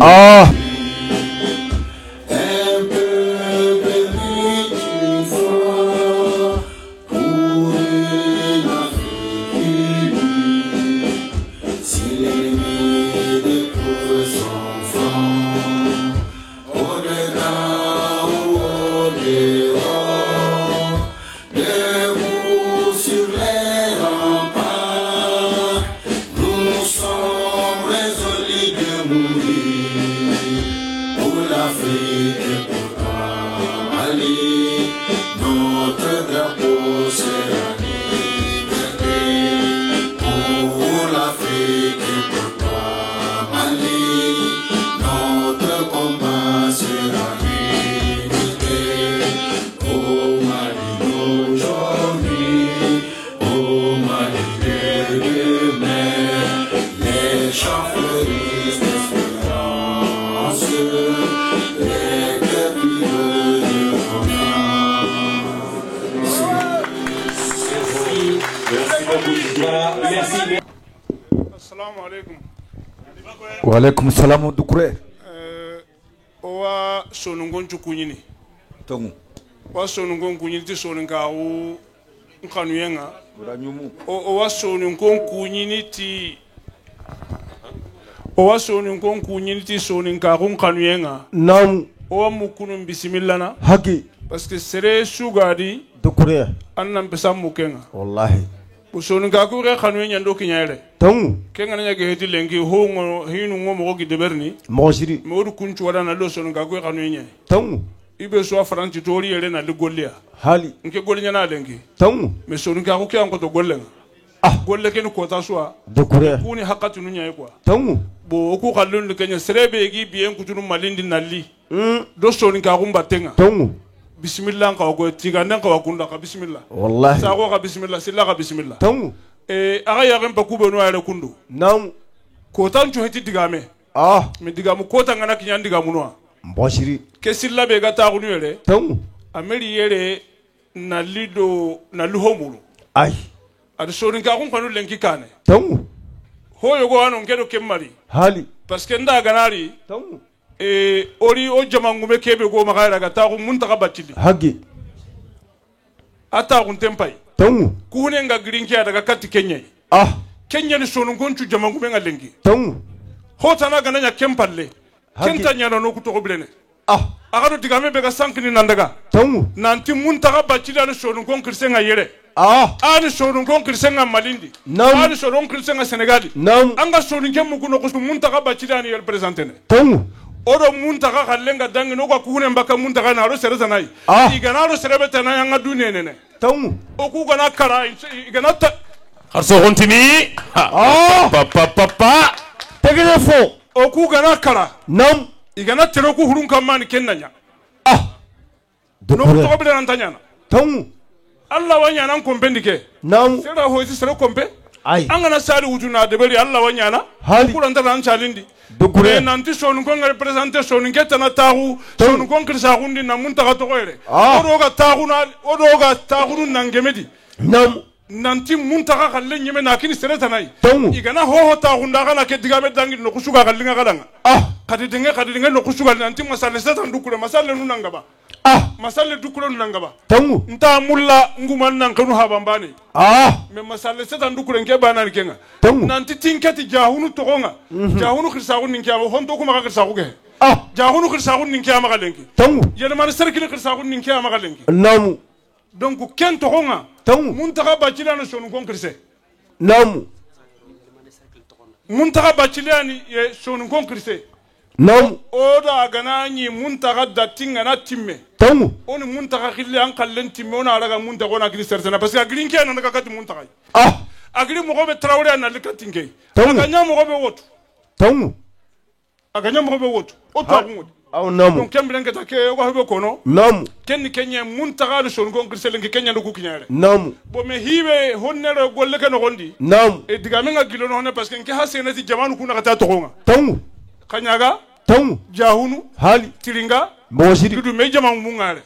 Wa alaikum salam Dukure. Owa sonungon chukunyini. Tongu. Wa sonungon kunyini ti sonunga u nkanuyenga. Owa sonungon kunyini ti Owa sonungon kunyini ti sonunga u nkanuyenga. Nam. Owa mukunu bisimillana. Haki. Parce que sere sugadi Dukure. Anna mpesa mukenga. Wallahi. Sonunga ku re khanuyen ndo kinyere. Tongu. Kenga nanya ke heti lengi hongo hinu ngomo ko gideberni. Mojiri. Modu kunchu wada na lo sonunga ku khanuyen. Tongu. Ibe so franci tori yele na ligolia. Hali. Nke golnya na lengi. Tongu. Me sonunga ku kyan ko to gollenga. Golle ken ko ta soa. Dukure. Kuni hakatu nunya kwa. Tongu. Bo ku khallun le kenya serebe gi bien kutunu malindi nali. Do sonunga ku mbatenga. Tongu. Bismillah ka ko tiganda ka wakunda ka bismillah. Wallahi. Sa ko ka bismillah silla ka bismillah. Tongu. Aga ya rempa kubenu ayre kundu. Nam. Ko tanchu heti digame. Me digamu ko tangana kinyandi digamu noa. Mbashiri. Ke silla be gata kunu yele. Tongu. Ameri yele na lido na luhomulu. Ay. Adi soninka kun kanu lenki kane. Tongu. Hoyo go anu ngedo kemmari. Hali. Parce que nda ganari. Tongu. Ori o jamangume kebe go magayra gata kun muntaka batili. Hagi. Ata kun tempai. Tongu. Kuhune nga grinkia daga kati Kenya. Kenya ni sonungonchu jamangume nga lengi. Tongu. Hota na gananya kempalle. Kenta nyana no kuto blene. Agado digame bega sankini nandaga. Tongu. Nanti muntaka batili ani sonungon kirsenga yere. Ani sonungon kirsenga Malindi. Ani sonungon kirsenga Senegali. Anga sonungon mukuno kustu muntaka batili ani yel presentene. Tongu. Odo muntaka kallenga dangi no kwa kuhune mbaka muntaka na ro sereza nai. Igana ro serebeta na yanga dunenene. Tongu. Oku gana kara igana ta Harso kontimi. Papa. Tegele fo. Oku gana kara. Nam. Igana tero ku hurun kamani kennanya. No to bele antanya na. Tongu. Allah wanya nan kompendi ke. Nam. Sera hoisi sera kompe. Ay. Angana sari wutuna debeli Allah wanya na. Kuranta nan chalindi. Dukure. Nanti sonu ko representer sonu keta na tagu sonu ko kirsa gundi na munta to goere. Odo ga tagu na odo ga tagu nangemedi. Nam. Nanti munta ka kalle nyeme na kini sereta nai. Tongu. Igana ho tagu ndaga na ke digabe dangi no kusuga kallinga kadanga. Kadi dinga no kusuga nanti masale seta ndukure masale nunanga ba. Masale dukure nunanga ba. Tongu. Nta mulla nguman nan kanu habambani. Me masale seta ndukure nke bana kenga. Tongu. Nanti tinkati jahunu togonga. Jahunu khirsa gun ninki abo honto kuma ka khirsa guge. Jahunu khirsa gun ninki ama galenki. Tongu. Yele man serkile khirsa gun ninki ama galenki. Namu. Donc ken togonga. Tongu. Muntaka bachila no sonu kon khirse. Namu. Muntaka bachila ni sonu kon khirse. nam oda ganani muntaga datinga na timme tangu on muntaga khille an kallen timme on araga muntaga on agri sertana parce que agri nke na ka kati muntaga agri mo be trawre na le katinge aganya mo be wotu tangu aganya mo be wotu o tangu aw nam donc kembren ke take ko be kono nam ken kenya muntaga le son gon kriselen ke kenya ko kinyare nam bo me hibe honnere golle ke no gondi nam e diga menga gilo no honne parce que nke hasene ti jamanu kuna kata to gonga tangu kanyaga tangu jahunu hali tiringa mbosiri dudu me jaman mungare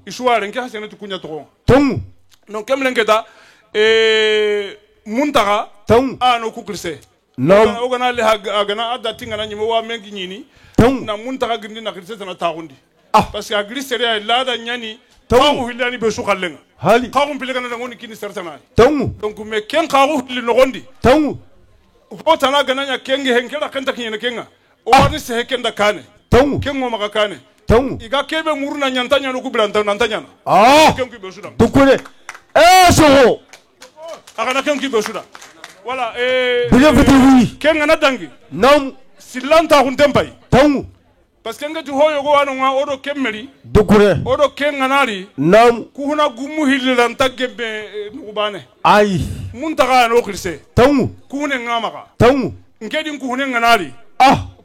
isuare nke hasene ti kunya to gonga tangu donc kembren ke ta muntaga tangu ano ku krise nam ogana le agana adda tinga na nyimo wa mengi nyini na muntaga gindi na krise na tagundi parce que agri seria lada nyani tawu hilani be su kallenga hali kawu pile kana ngoni kini sertana tangu donc me ken kawu hili no gondi tangu o tana gana nya kenge henkela kenta kinyene kenga o wani se hekenda kane tangu kengo maka kane tangu iga kebe muruna nyantanya no kubilanta nantanya kengo be suda dukule soho agana kengo be suda voilà bile fiti kenga na dangi nam silanta huntempai tangu parce que ngati hoyo go wano nga odo kemmeri dukure odo kenga nari nam kuhuna gumu hililan tagebe nubane ay muntaga no khirse tangu kuhune ngamaka tangu ngedi kuhune nganari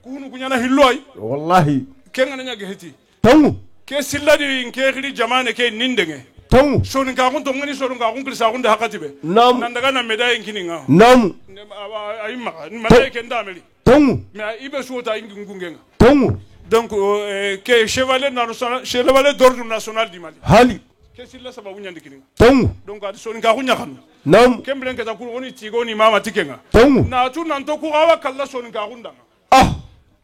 kuhunu kunyana hilloy wallahi kenga nanya geheti tangu ke silladi nke khiri jamane ke nindenge tangu soni ka kun to ngani soni ka kun kirsa kun da hakatibe nam nandaga na medaye ngini nga nam ay maka medaye ke ndameli tangu mais ibe suota ingi ngungenga tangu donc que chevalier national chevalier d'ordre national du Mali hali ke silla sababu nyandi kini tangu donc adi soni ka kunya kan nam kemblen ke ta ku oni tigo ni mama tikenga tangu na tu nan to ku awa kala soni ka kundanga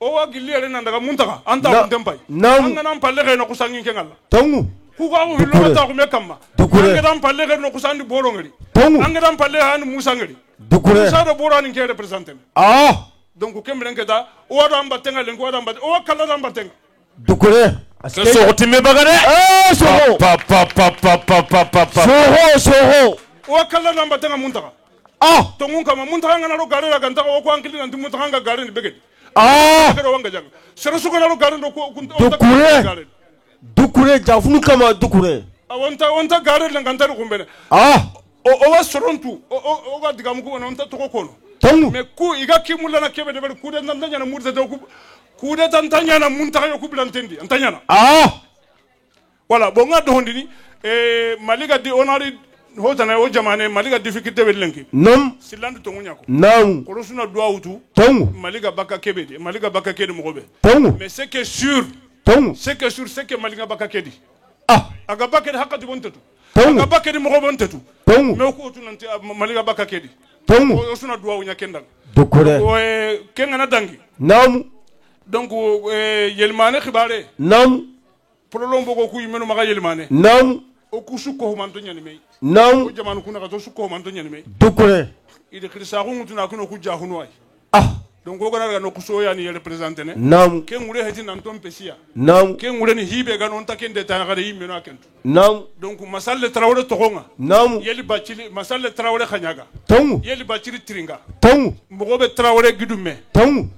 o wa gilliere nan daga muntaka anta kun tempai anga nan palle ke no kusangi kengala tangu ku ga mu hillo ta ku mekamma anga nan palle ke no kusandi boro ngari anga nan palle han musa ngari musa do boro ni ke representer donc kemblen ke ta o wa amba tenga len ko amba o kala amba tenga dukure so otime bagane soho pa pa pa pa pa pa pa pa soho o kala amba tenga muntaka to mun kama muntaka ngana ro gare ga ntaka o ko ankili nan muntaka nga gare ni begedi kero wanga jang sera su kana ro gare ndo ko dukure jafunu kama dukure wonta gare la nganta ro kumbene o wa sorontu o ga diga muko wonta to ko kono tangu me ku iga kimula na kebe de ber ku de ndanya na murta to ku de tantanya na muntaka yo ku bilantendi antanya na voilà bon nga do hondini maliga di onari hotana o jamane maliga difficulté welenki nam silandi to ngunya ko nam ko suna doa utu tangu maliga baka kebe maliga baka kede mogobe tangu mais c'est que sûr tangu c'est que maliga baka kedi aga baka de hakati bontetu tangu aga baka de mogobe bontetu tangu me ko tunanti maliga baka kedi tangu o suna doa unya kendang dukure o kenga na dangi nam donc yelmane khibare nam problème bogo ku yimeno maga yelmane nam o ku sukko manto nyani me nam o jamanu kuna ka to sukko manto nyani me dukure ide khirsa ko ngutuna kuno ku jahunu ay donc o gana no kuso yani yele présenter ne nam ke ngure heti nan ton pesia nam ke ngure ni hibe ga non takende ta ga yimbe no akentu nam donc masalle trawre to gonga nam yeli bacili masalle trawre khanyaga tangu yeli bacili tringa tangu mogobe trawre gidume tangu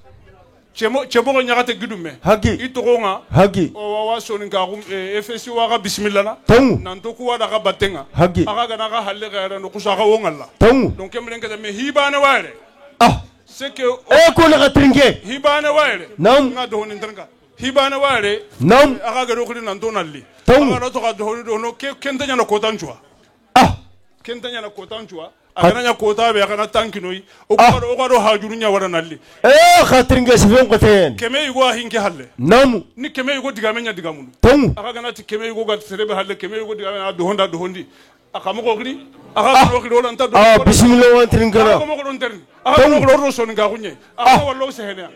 chemo nyagate gidume hagi itogonga hagi o wa soni ka FSC wa ga bismillah na tangu nan to ku wa da ga batenga hagi aga ga na ga halle ga no kusa ga wongalla tangu donc kemlen ka me hibane waire c'est que ko na trinke hibane waire nam nga do honin trinka hibane waire nam aga ga ro khri nan to nalli tangu aga to ga do hono do no kentanya na kotanchua kentanya na kotanchua aga na kota be aga na tankinoi o ko do hajuru nya wara nalli khatringe sefen qoten keme yugo hinke halle nam ni keme yugo digamenya digamun tangu aga na ti keme yugo ga serebe halle keme yugo digamenya do honda do hondi aka mo ko khri aga ko khri wala nta do bismillah wa trinkara aga mo ko don terni aga mo ko do so nga kunye aga wallo se hene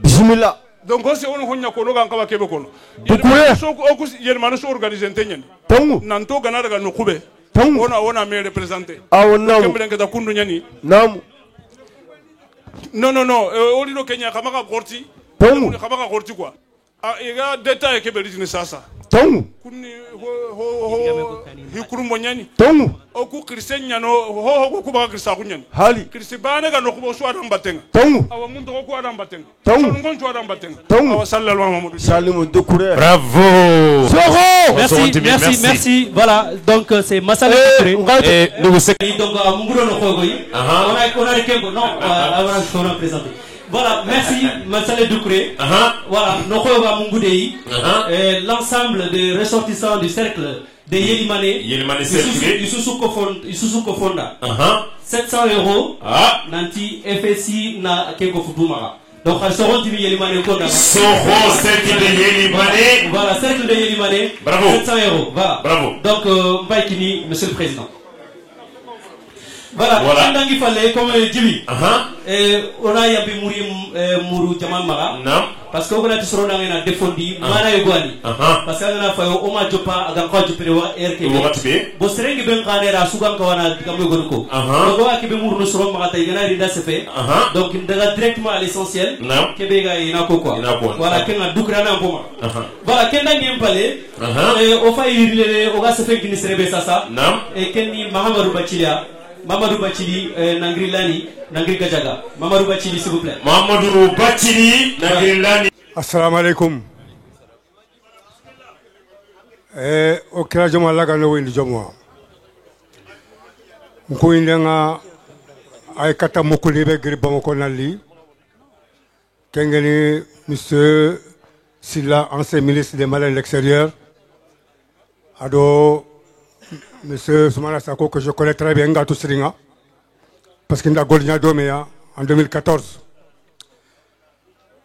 bismillah donc on se on honya ko no ga kaba kebe ko no dukure so ko ku yel man so organiser tenyen tangu nan to gana daga no kube tangu ona me représenter nam kemblen ka kundu nyani nam non oli do Kenya kama ka korti tangu kama ka korti quoi ega détail ke belitini sasa tangu kunni hikuru monyani tongu o ku kristen nyano ho ku ba krista kunyani hali kristi bana ga no ku so adam batenga tongu awa mun to ku adam batenga tongu ngon to adam batenga tongu awa sallallahu alaihi wasallam Salimu Doucouré. Bravo. Merci. Voilà, donc c'est Massala Doucouré. Et nous vous donc Mungudo no Kogoyi. On a le Kembo. Non, on a présenté. Voilà, merci Massala Doucouré. Voilà, Nokoyoga Mungudei. L'ensemble des ressortissants du cercle de Yelimane. Isusu Kofonda. 700 €. Nanti FSI na Kengo Fubumara. Donc, Soron Timi Yelimane Konda. Soron, cercle de Yelimane. Voilà, cercle de Yelimane. Bravo. 700 €. Voilà. Bravo. Donc, Mbaïkini, monsieur le président. Voilà, il fallait comme Jimmy. On a yabi Mourou Jamal Mara. Parce qu'on a dit sur a défendu Mana Yogani. Parce qu'on a fait au Majopa, à Ganko Jupewa, RK. Bossereng Ben Kanera, Sugan Kawana, Kamugonko. Donc, on a Kibé Mourou sur Marata, il y a Rida Sefe. Donc, il va directement à l'essentiel. Kebega et Nakoko. Voilà, Kenga Dukrana Boma. Voilà, Kenda Niempale. Au failli, au gars se fait qu'il ne serait pas ça. Et Kenny Mahamadou Bachilia. Mamadou Bachili, Nangri Lani, Nangri Gajaga. Mamadou Bachili, s'il vous plaît. Mamadou Bachili, Nangri Lani. Assalamu alaikum. O kira jama laga no windi jama. Nko indenga ay kata mukuli be gri bamako nali. Kengeni Monsieur Silla, ancien ministre des Malais de l'extérieur. Ado Monsieur Soumana Sako, que je connais très bien, Ngatou Sringa, parce qu'il a Golina Domea en 2014.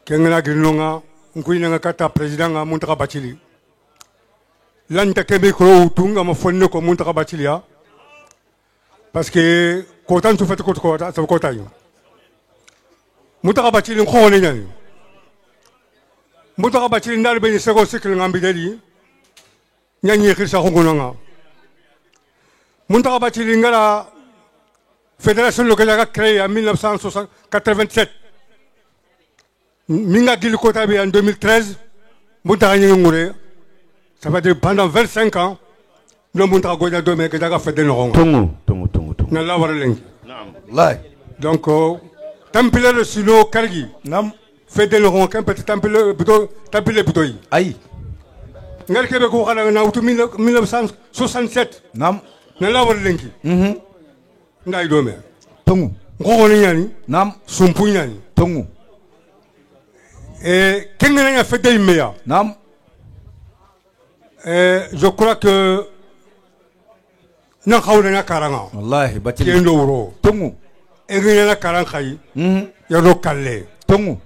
Kengena Grinonga, Nkuina Kata, président à Muntaka Bachili. L'Antakebe Kro, Tunga, ma fonne comme Muntaka Bachilia, parce que Kotan tu fais Kota, ça Kota. Muntaka Bachili, Nkonen. Muntaka Bachili, Nalben, Sego Sikil Nambideli, Nyanyi Kirsa Hongonanga. Muntaka Bachili la fédération locale a créée en 1987. Minga Gil Kotabe en 2013. Muntaka Nyongure. Ça va dire pendant 25 ans. Nous Muntaka Goya Dome que Daga fait de nos Tongo. Nala Warling. Donc, Temple le Sino Kalgi. Nam. Fait de nos qu'un petit temple Butoi. Aïe. Ngal Québec au Canada en 1967. Nam. Nala Warlingi. Ndai Dome. Tongo. Ngoni yani. Nam. Sumpu yani. Tongo. Et Kengena a fait des meilleurs. Nam. Je crois que Nakauna Karanga. Wallahi, Bachili. Yendoro. Tongo. Erina Karankai. Yaro Kale. Tongo.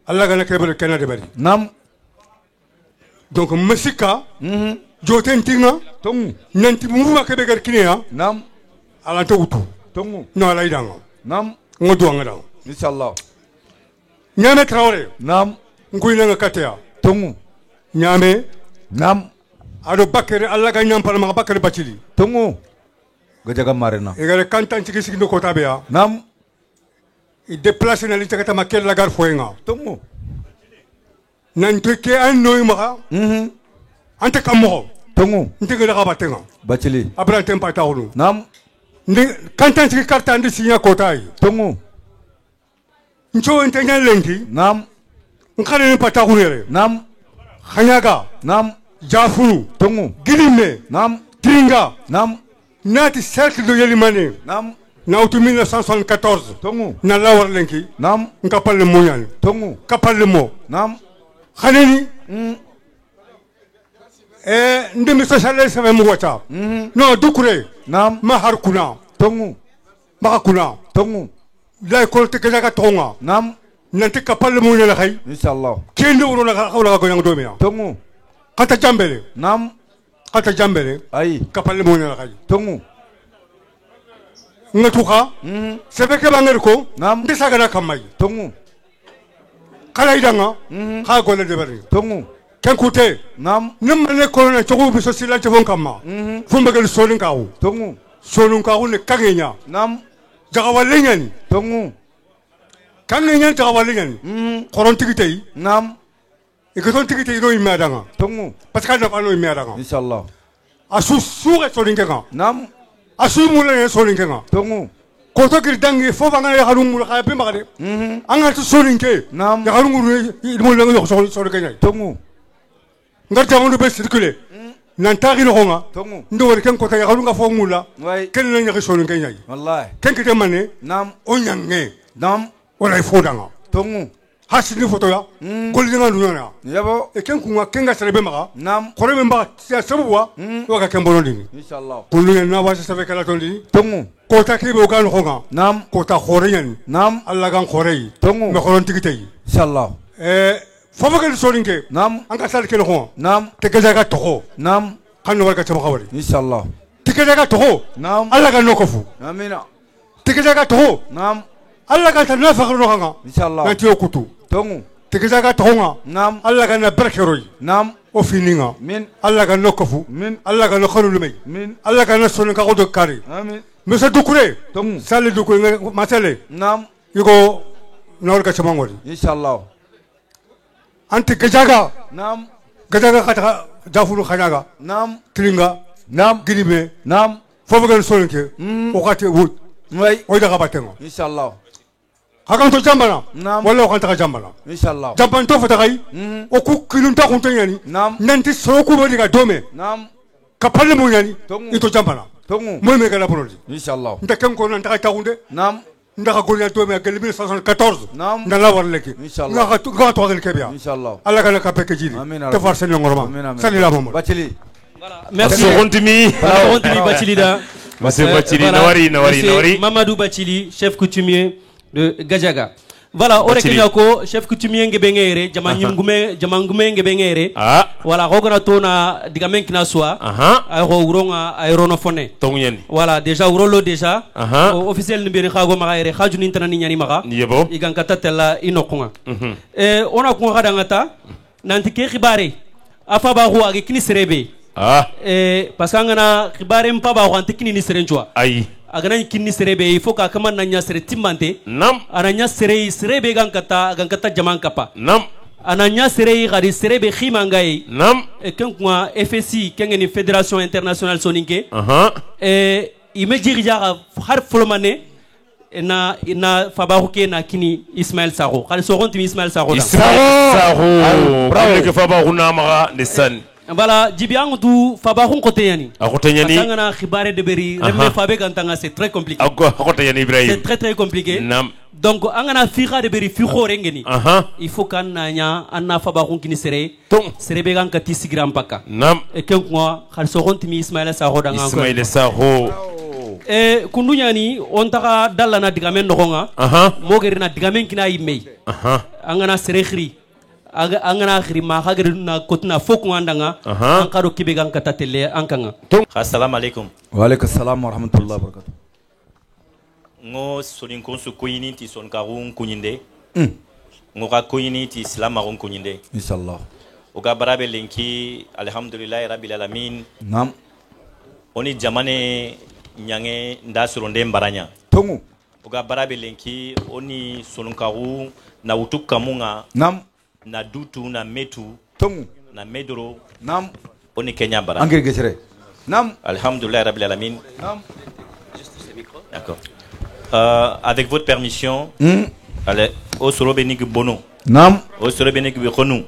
Allah Gana Kebel Canada. Nam. Donc, Messika. Joten Tinga. Tongo. Nanti Muma Quebec Kinea. Nam. Alantoutu. Tongo. Non, Laidanga. Nam. Ngoduanga. Inch'Allah. Nyame Traoré. Nam. Nguina Katea. Tongo. Nyame. Nam. Ado Bakere, Allah Ganyam Palama Bakere Bachili. Tongo. Gajaga Marina. Et Kantan Chikisi no Kotabea. Nam. Il déplace dans l'Itakata Makel la gare Foenga. Tongo. Nantuke un noimara. Ante Kamoro. Tongo. Ntige la Rabatenga. Bachili. Abra Tempa Tauru. Nam. Kantan Chiki Kartan de Signa Kotai. Tongo. Ncho Intenya Lenki. Nam. Nkane Pataure. Nam. Hanyaga. Nam. Jafunu. Tongo. Gilime. Nam. Tringa. Nam. Nati cercle de Yelimane. Nam. Nautu 1974. Tongo. Nala Warlenki. Nam. Nkapal le Moyan. Tongo. Kapal le Mo. Nam. Khaneni. Ndemi socialiste sama mwata. Non, Doucouré. Nam. Mahar kuna. Tongo. Mahakuna. Tongo. La école te kajaga tonga. Nam. Nanti kapal le Moyan la khay. Inch'Allah. Kende wuro la khawla go yang domia. Tongo. Kata jambele. Nam. Kata jambele. Aïe. Kapal le Moyan la khay. Tongo. Ngatuka. Sebeke bangerko. Nam. Ndesa gana kamay. Tongo. Kala idanga. Kha gole de bari. Tongo. Kenkute. Nam. Nimane korona chogo biso sila chevon kama. Fumbagel solin kawu. Tongo. Solun kawu ne kangenya. Nam. Jagawalenyan. Tongo. Kangenya jagawalenyan. Koron tigitei. Nam. Ikoton tigitei no imadanga. Tongo. Parce que na no imadanga. Inch'Allah. asu sure solinkenga nam asu mulane solinkenga tongu koto kirdangi fo banga ya harungu ka pe magade anga to solinke nam ya harungu mulane yo solinkenga tongu ngarta ngondo be circuler nan tagi no nga tongu ndo wori ken kota ya harunga fo mula way ken na nyaki solinkenga wallahi ken kite mane nam onyange nam wala ifo danga tongu hasini foto ya golidinga dunana yabo e ken kunga kenga serebe maga nam korebe mba sia sabuwa waka kembono dini inshallah kulu na wasa sabe kala tondi tongu kota kibe okan honga nam kota khoreyan nam alla gan khorey tongu me khoron tikitay inshallah fabagal solinke nam anga sal ken ho nam tegaja ga toho nam kanu warga chama khawari inshallah tegaja ga toho nam alla gan nokofu amina tegaja ga toho nam alla gan tan nafa no hanga inshallah nanti okutu tongu tegaja ga toho nam alla gan na barkeroy nam o fininga min alla gan nokofu min alla gan khanu lumay min alla gan solinka ko do kari amin Monsieur Dukure, tongu sale Dukure, Matele, nam yugo Norga Chamangori. inshallah Anti Gajaga, nam Gajaga Kata, Jafuru Hanaga, nam Tringa, nam Giribe, nam Fogan Solinke, Okate Wood, way Oida Gabatengo. inshallah Hagan to Jambana, nam Walla Kanta Jambana. inshallah Japan to Fatagai, Oku Kilunta Kuntani, nam Nanti Soku Modiga Dome, nam Kapale Muyani, tongu into Jambana. tongu Mumeka la Brodi. inshallah Ndakam Konan Takaunde, nam Ndaka Golia Dome, 1914, nam Nalavar Leki, inshallah Gato del Kebia. inshallah Allah kana ka peke jiri Amina te far sen ngoroma Amina salila momo bachili Merci. Sokontimi. Sokontimi Bachilida. Monsieur Bachili, Voilà. Nawari. Monsieur Mamadou Bachili, chef coutumier de Gajaga. Voilà, ore Bachili. kenyako chef coutumier ngebengere, jamangume ngebengere. Ah. Voilà, rogana tona digamen kina soa. Aero uronga aeronofone. Tongen. Voilà, déjà urolo déjà. Aha. Officiel ni beri khago magaire, khajuni intana ni nyani maga. Yebo. Igankata tella inokunga. Ona kunga kadangata nanti ke khibare. Afa ba huwa ge kini serebe. Ah. Parce que angana khibare mpa ba huwa kini ni serenjwa. Ayi. Agana kini serebe il faut ka kama nanya sere timante. Nam. Ananya serebe gankata jaman kapa. Nam. Ananya gadi serebe khimangai. Nam. Kenkwa FSI kengeni Fédération Internationale Soninke. Ime dirija har folomane na fabaruke na kini Ismaël Saro. Kali soronti Ismaël Saro. Ismaël Saro. Bravo. Que fabaru na mara nesan. Voilà, Djibiang du Fabarun Koteyani. Koteyani. Sangana Khibare de Beri, Remé Fabé Gantanga, c'est très compliqué. Koteyani Ibrahim. C'est très compliqué. Nam. Donc, Angana Fira de Beri, Furo Rengeni. Il faut qu'on ait un Fabarun qui ne serait. Serait Began Kati Sigram Paka. Nam. Et que moi, Khalsoron Timi Ismaël Saro dans Ismaël Saro. Et Kundunyani, on t'a dalana digamen noronga. Mogerina digamen kina imei. Angana Serechri. Angana khirima khagir na kotna foku andanga ankaro kibegan katatele ankanga. Assalamu alaikum. Wa alaikum assalam wa rahmatullahi wa barakatuh. Ngo solin konsu koyini ti son karun kunyinde. Ngo ka koyini ti islam marun kunyinde. Inshallah. Oga barabe lenki alhamdulillah rabbil alamin. Nam. Oni jamane nyange nda suronde mbaranya. Tongu. Oga barabe lenki oni solun karu na utuka munga. Nam. Na dutu na metu tongu na medoro nam oni Kenya bara angir gesere nam alhamdulillah rabbil alamin nam d'accord avec votre permission allez au solo benig bono nam au solo benig bikonu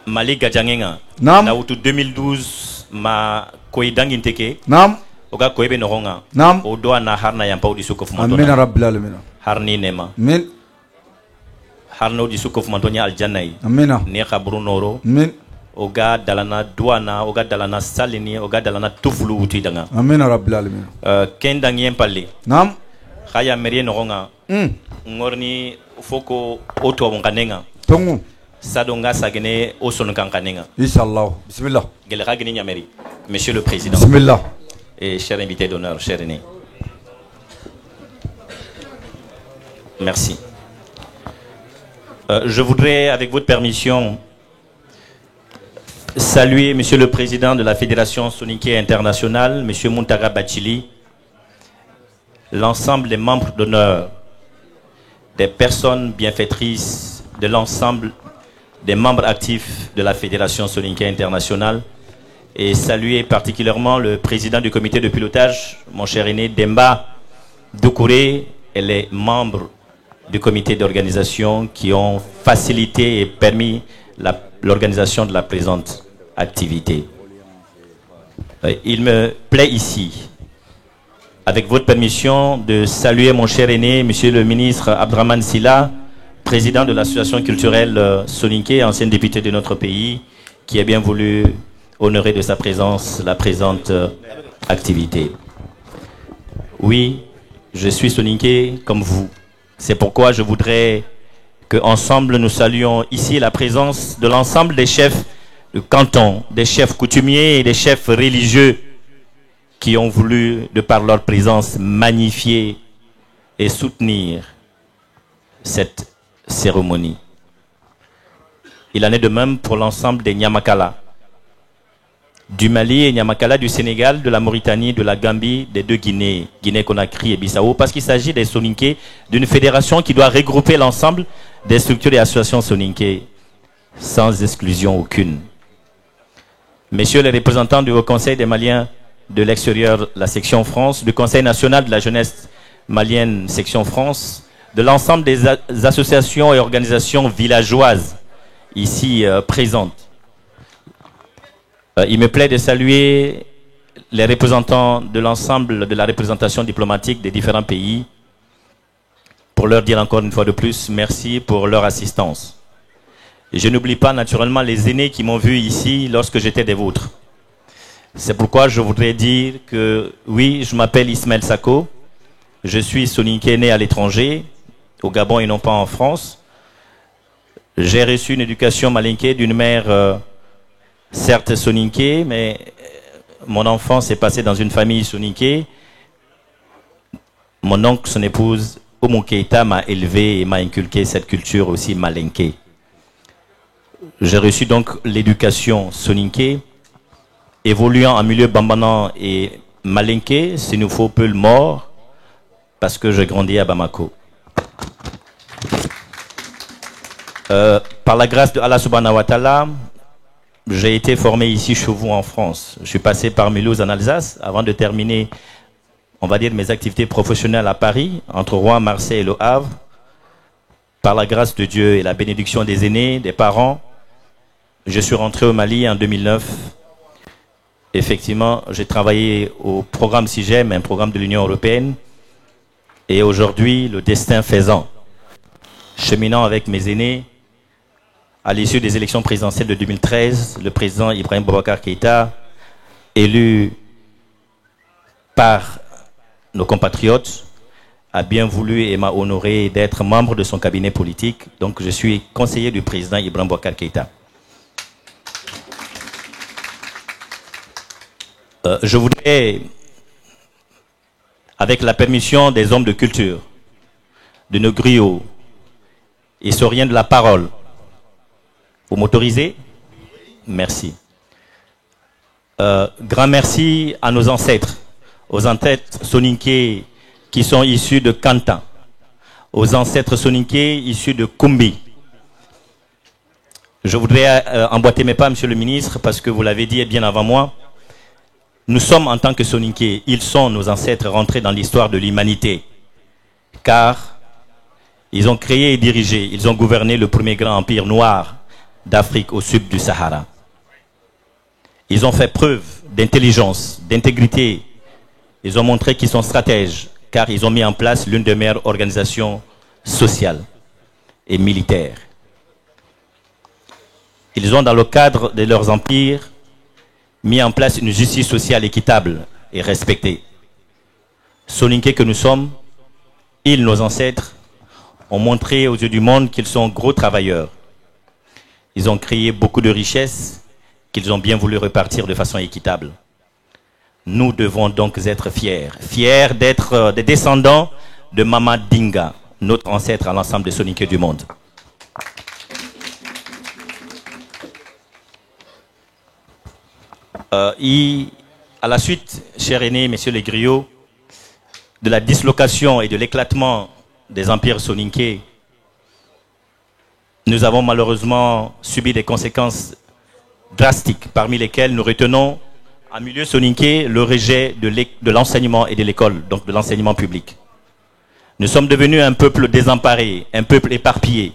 Mali Gajangenga nam na utu 2012 ma koidangi nteke nam oga koebe noronga nam o doa na harna yampa udi sukof mantona amin rabbil alamin harni nema min harno di sukof mantonya aljanna yi amina ne khabru noro min oga dalana douana oga dalana salini oga dalana tuflu uti danga amina rabbil alamin kenda ngiem palle nam khaya merie noronga ngorni foko oto nganenga tongu sado nga sagene oson kankanenga inshallah bismillah gele khagini nyameri monsieur le président bismillah et cher invité d'honneur cher aîné merci. Je voudrais, avec votre permission, saluer Monsieur le Président de la Fédération Soninké Internationale, Monsieur Muntaga Bachili, l'ensemble des membres d'honneur, des personnes bienfaitrices de l'ensemble des membres actifs de la Fédération Soninké Internationale et saluer particulièrement le président du comité de pilotage, mon cher aîné Demba Doukouré, et les membres du comité d'organisation qui ont facilité et permis l'organisation de la présente activité. Il me plaît ici, avec votre permission, de saluer mon cher aîné, monsieur le ministre Abdraman Silla, président de l'association culturelle Soninké, ancien député de notre pays, qui a bien voulu honorer de sa présence la présente activité. Oui, je suis Soninké comme vous. C'est pourquoi je voudrais qu'ensemble nous saluions ici la présence de l'ensemble des chefs de canton, des chefs coutumiers et des chefs religieux qui ont voulu, de par leur présence, magnifier et soutenir cette cérémonie. Il en est de même pour l'ensemble des Nyamakala, du Mali et Nyamakala du Sénégal, de la Mauritanie, de la Gambie, des deux Guinées, Guinée-Conakry et Bissau, parce qu'il s'agit des Soninké, d'une fédération qui doit regrouper l'ensemble des structures et associations Soninké, sans exclusion aucune. Messieurs les représentants du Haut Conseil des Maliens de l'extérieur, la section France, du Conseil national de la jeunesse malienne, section France, de l'ensemble des associations et organisations villageoises ici présentes. Il me plaît de saluer les représentants de l'ensemble de la représentation diplomatique des différents pays pour leur dire encore une fois de plus merci pour leur assistance. Et je n'oublie pas naturellement les aînés qui m'ont vu ici lorsque j'étais des vôtres. C'est pourquoi je voudrais dire que oui, je m'appelle Ismaël Sako, je suis Soninké né à l'étranger, au Gabon et non pas en France. J'ai reçu une éducation malinké d'une mère certes Soninké, mais mon enfance s'est passée dans une famille Soninké. Mon oncle, son épouse, Oumou Keïta, m'a élevé et m'a inculqué cette culture aussi malinké. J'ai reçu donc l'éducation Soninké, évoluant en milieu bambanan et malinké, s'il nous faut peu le mort, parce que j'ai grandi à Bamako. Par la grâce de Allah subhanahu wa ta'ala, j'ai été formé ici chez vous en France. Je suis passé par Mulhouse en Alsace avant de terminer, on va dire, mes activités professionnelles à Paris, entre Rouen, Marseille et Le Havre. Par la grâce de Dieu et la bénédiction des aînés, des parents, je suis rentré au Mali en 2009. Effectivement, j'ai travaillé au programme SIGEM, un programme de l'Union européenne. Et aujourd'hui, le destin faisant, cheminant avec mes aînés, à l'issue des élections présidentielles de 2013, le président Ibrahim Boubacar Keïta, élu par nos compatriotes, a bien voulu et m'a honoré d'être membre de son cabinet politique. Donc je suis conseiller du président Ibrahim Boubacar Keïta. Je voudrais, avec la permission des hommes de culture, de nos griots, historiens de la parole, vous m'autorisez? Merci. Grand merci à nos ancêtres, aux ancêtres Soninké qui sont issus de Kantan, aux ancêtres Soninké issus de Kumbi. Je voudrais emboîter mes pas, monsieur le ministre, parce que vous l'avez dit bien avant moi, nous sommes en tant que Soninké, ils sont nos ancêtres rentrés dans l'histoire de l'humanité, car ils ont créé et dirigé, ils ont gouverné le premier grand empire noir d'Afrique au sud du Sahara. Ils ont fait preuve d'intelligence, d'intégrité. Ils ont montré qu'ils sont stratèges, car ils ont mis en place l'une des meilleures organisations sociales et militaires. Ils ont, dans le cadre de leurs empires, mis en place une justice sociale équitable et respectée. Soninké que nous sommes, ils, nos ancêtres, ont montré aux yeux du monde qu'ils sont gros travailleurs. Ils ont créé beaucoup de richesses qu'ils ont bien voulu repartir de façon équitable. Nous devons donc être fiers. Fiers d'être des descendants de Mama Dinga, notre ancêtre à l'ensemble des Soninké du monde. À la suite, chers aînés, messieurs les griots, de la dislocation et de l'éclatement des empires Soninké, nous avons malheureusement subi des conséquences drastiques, parmi lesquelles nous retenons en milieu soninké le rejet de l'enseignement et de l'école, donc de l'enseignement public. Nous sommes devenus un peuple désemparé, un peuple éparpillé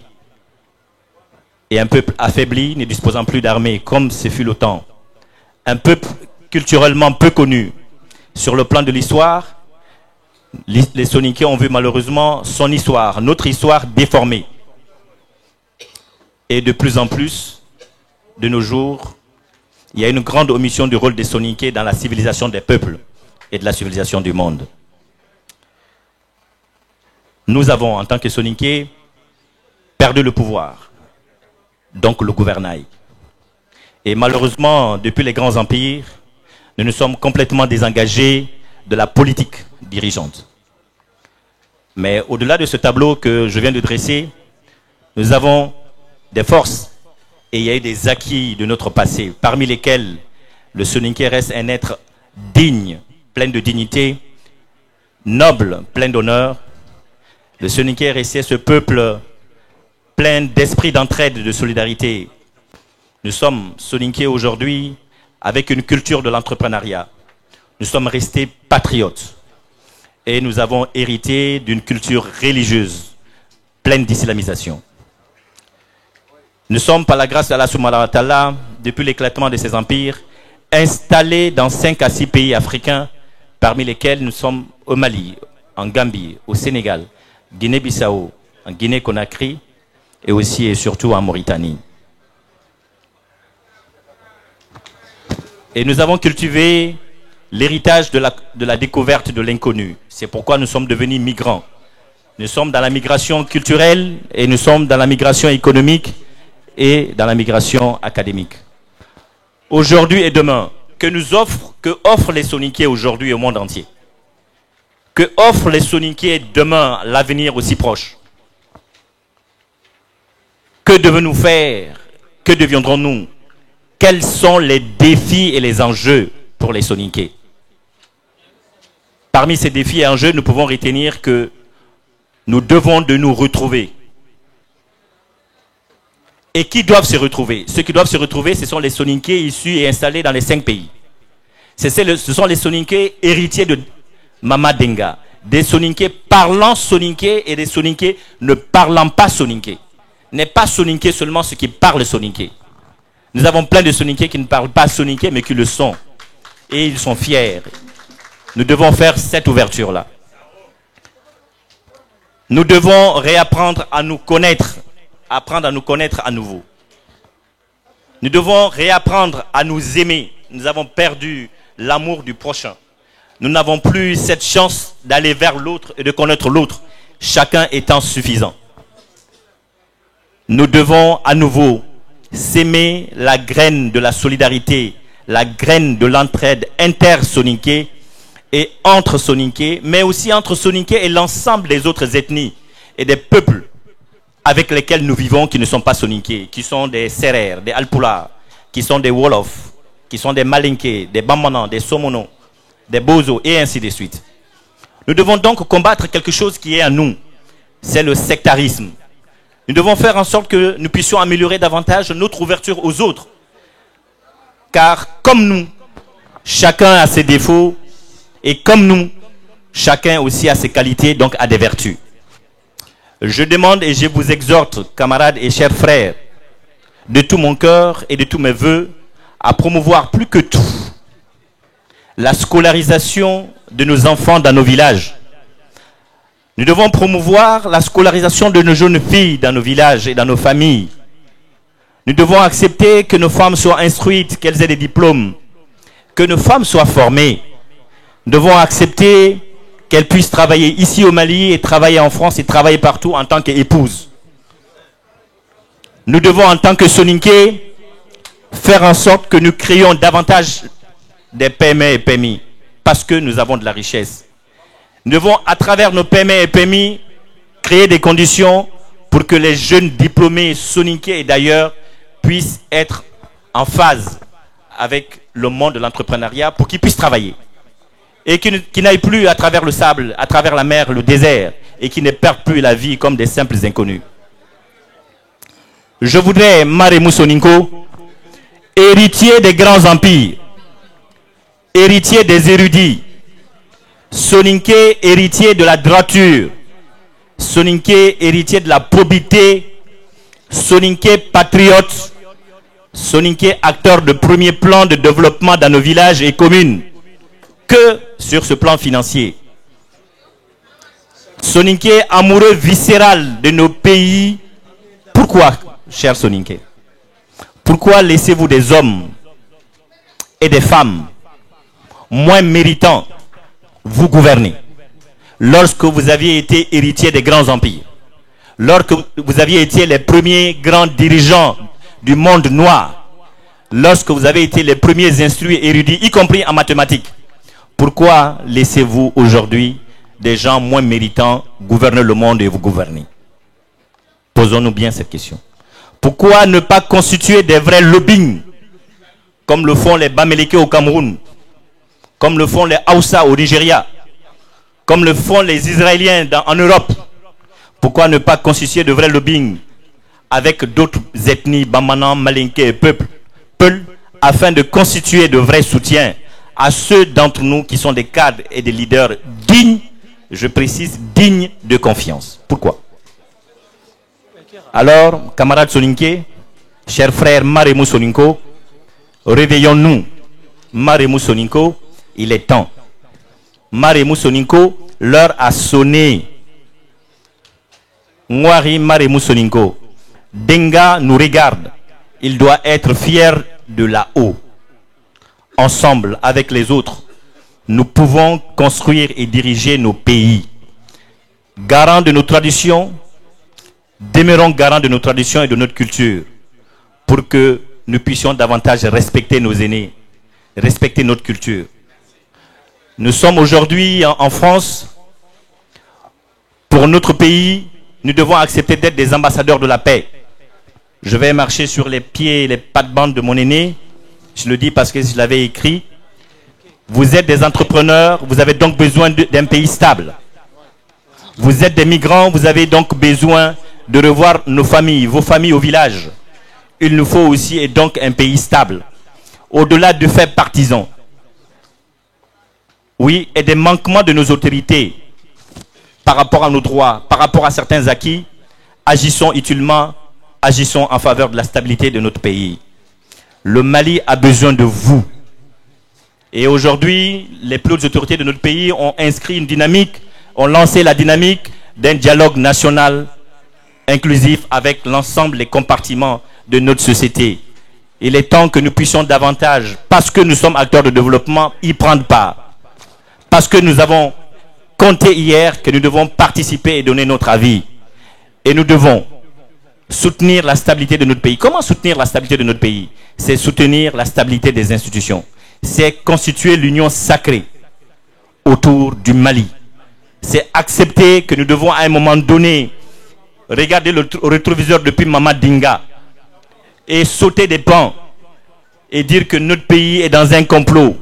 et un peuple affaibli, ne disposant plus d'armée comme ce fut le temps. Un peuple culturellement peu connu. Sur le plan de l'histoire, les Soninké ont vu malheureusement son histoire, notre histoire déformée. Et de plus en plus, de nos jours, il y a une grande omission du rôle des Soninké dans la civilisation des peuples et de la civilisation du monde. Nous avons, en tant que Soninké, perdu le pouvoir, donc le gouvernail. Et malheureusement, depuis les grands empires, nous nous sommes complètement désengagés de la politique dirigeante. Mais au-delà de ce tableau que je viens de dresser, nous avons des forces et il y a eu des acquis de notre passé, parmi lesquels le Soninké reste un être digne, plein de dignité, noble, plein d'honneur. Le Soninké est resté ce peuple plein d'esprit d'entraide et de solidarité. Nous sommes Soninké aujourd'hui avec une culture de l'entrepreneuriat. Nous sommes restés patriotes et nous avons hérité d'une culture religieuse pleine d'islamisation. Nous sommes, par la grâce d'Allah subhanahu wa ta'ala, depuis l'éclatement de ces empires, installés dans 5 à 6 pays africains, parmi lesquels nous sommes au Mali, en Gambie, au Sénégal, Guinée-Bissau, en Guinée-Conakry et aussi et surtout en Mauritanie. Et nous avons cultivé l'héritage de la découverte de l'inconnu. C'est pourquoi nous sommes devenus migrants. Nous sommes dans la migration culturelle et nous sommes dans la migration économique et dans la migration académique. Aujourd'hui et demain, que offrent les Soninké aujourd'hui au monde entier? Que offrent les Soninké demain, l'avenir aussi proche? Que devons-nous faire? Que deviendrons-nous? Quels sont les défis et les enjeux pour les Soninké? Parmi ces défis et enjeux, nous pouvons retenir que nous devons de nous retrouver. Et qui doivent se retrouver? Ceux qui doivent se retrouver, ce sont les Soninké issus et installés dans les 5 pays. Ce sont les Soninké héritiers de Mama Denga. Des Soninké parlant Soninké et des Soninké ne parlant pas Soninké. N'est pas Soninké seulement ceux qui parlent Soninké. Nous avons plein de Soninké qui ne parlent pas Soninké mais qui le sont. Et ils sont fiers. Nous devons faire cette ouverture-là. Nous devons réapprendre à nous connaître. Apprendre à nous connaître à nouveau. Nous devons réapprendre à nous aimer. Nous avons perdu l'amour du prochain. Nous n'avons plus cette chance d'aller vers l'autre et de connaître l'autre, chacun étant suffisant. Nous devons à nouveau s'aimer la graine de la solidarité, la graine de l'entraide inter-Soninké et entre Soninké, mais aussi entre Soninké et l'ensemble des autres ethnies et des peuples avec lesquels nous vivons qui ne sont pas Soninké, qui sont des Serer, des Alpula, qui sont des Wolof, qui sont des Malinké, des Bambanan, des Somono, des Bozo et ainsi de suite. Nous devons donc combattre quelque chose qui est à nous, c'est le sectarisme. Nous devons faire en sorte que nous puissions améliorer davantage notre ouverture aux autres. Car comme nous, chacun a ses défauts et comme nous, chacun aussi a ses qualités, donc a des vertus. Je demande et je vous exhorte, camarades et chers frères, de tout mon cœur et de tous mes voeux, à promouvoir plus que tout la scolarisation de nos enfants dans nos villages. Nous devons promouvoir la scolarisation de nos jeunes filles dans nos villages et dans nos familles. Nous devons accepter que nos femmes soient instruites, qu'elles aient des diplômes, que nos femmes soient formées. Nous devons accepter qu'elles puissent travailler ici au Mali et travailler en France et travailler partout en tant qu'épouses. Nous devons en tant que Soninké faire en sorte que nous créions davantage des PME et PMI parce que nous avons de la richesse. Nous devons à travers nos PME et PMI créer des conditions pour que les jeunes diplômés Soninké et d'ailleurs puissent être en phase avec le monde de l'entrepreneuriat pour qu'ils puissent travailler. Et qui n'aillent plus à travers le sable, à travers la mer, le désert, et qui ne perdent plus la vie comme des simples inconnus. je voudrais Maremou Soninko, héritier des grands empires, héritier des érudits, Soninké, héritier de la droiture, Soninké, héritier de la probité, Soninké, patriote, Soninké, acteur de premier plan de développement dans nos villages et communes, que sur ce plan financier. Soninké, amoureux viscéral de nos pays. Pourquoi, cher Soninké? Pourquoi laissez-vous des hommes et des femmes moins méritants vous gouverner? Lorsque vous aviez été héritier des grands empires, lorsque vous aviez été les premiers grands dirigeants du monde noir, lorsque vous avez été les premiers instruits érudits, y compris en mathématiques, pourquoi laissez-vous aujourd'hui des gens moins méritants gouverner le monde et vous gouverner? Posons-nous bien cette question. Pourquoi ne pas constituer des vrais lobbying, comme le font les Bamileke au Cameroun, comme le font les Hausa au Nigeria, comme le font les Israéliens en Europe? Pourquoi ne pas constituer de vrais lobbying avec d'autres ethnies, Bamanan, Malinké et Peul, afin de constituer de vrais soutiens à ceux d'entre nous qui sont des cadres et des leaders dignes, je précise, dignes de confiance? Pourquoi? Alors, camarades Soninké, chers frères Maremou Soninko, réveillons-nous. Maremou Soninko, il est temps. Maremou Soninko, l'heure a sonné. Ngwari Maremou Soninko, Denga nous regarde. Il doit être fier de là-haut. Ensemble, avec les autres, nous pouvons construire et diriger nos pays. Garants de nos traditions, demeurons garants de nos traditions et de notre culture pour que nous puissions davantage respecter nos aînés, respecter notre culture. Nous sommes aujourd'hui en France. Pour notre pays, nous devons accepter d'être des ambassadeurs de la paix. Je vais marcher sur les pieds et les pattes-bandes de mon aîné. Je le dis parce que je l'avais écrit. Vous êtes des entrepreneurs, vous avez donc besoin d'un pays stable. Vous êtes des migrants, vous avez donc besoin de revoir nos familles, vos familles au village. Il nous faut aussi et donc un pays stable. Au-delà de faits partisans. Oui, et des manquements de nos autorités par rapport à nos droits, par rapport à certains acquis, agissons utilement, agissons en faveur de la stabilité de notre pays. Le Mali a besoin de vous. Et aujourd'hui, les plus hautes autorités de notre pays ont inscrit une dynamique, ont lancé la dynamique d'un dialogue national inclusif avec l'ensemble des compartiments de notre société. Il est temps que nous puissions davantage, parce que nous sommes acteurs de développement, y prendre part. Parce que nous avons compté hier que nous devons participer et donner notre avis. Et nous devons soutenir la stabilité de notre pays. Comment soutenir la stabilité de notre pays? C'est soutenir la stabilité des institutions. C'est constituer l'union sacrée autour du Mali. C'est accepter que nous devons à un moment donné regarder le rétroviseur depuis Mama Dinga et sauter des pans et dire que notre pays est dans un complot.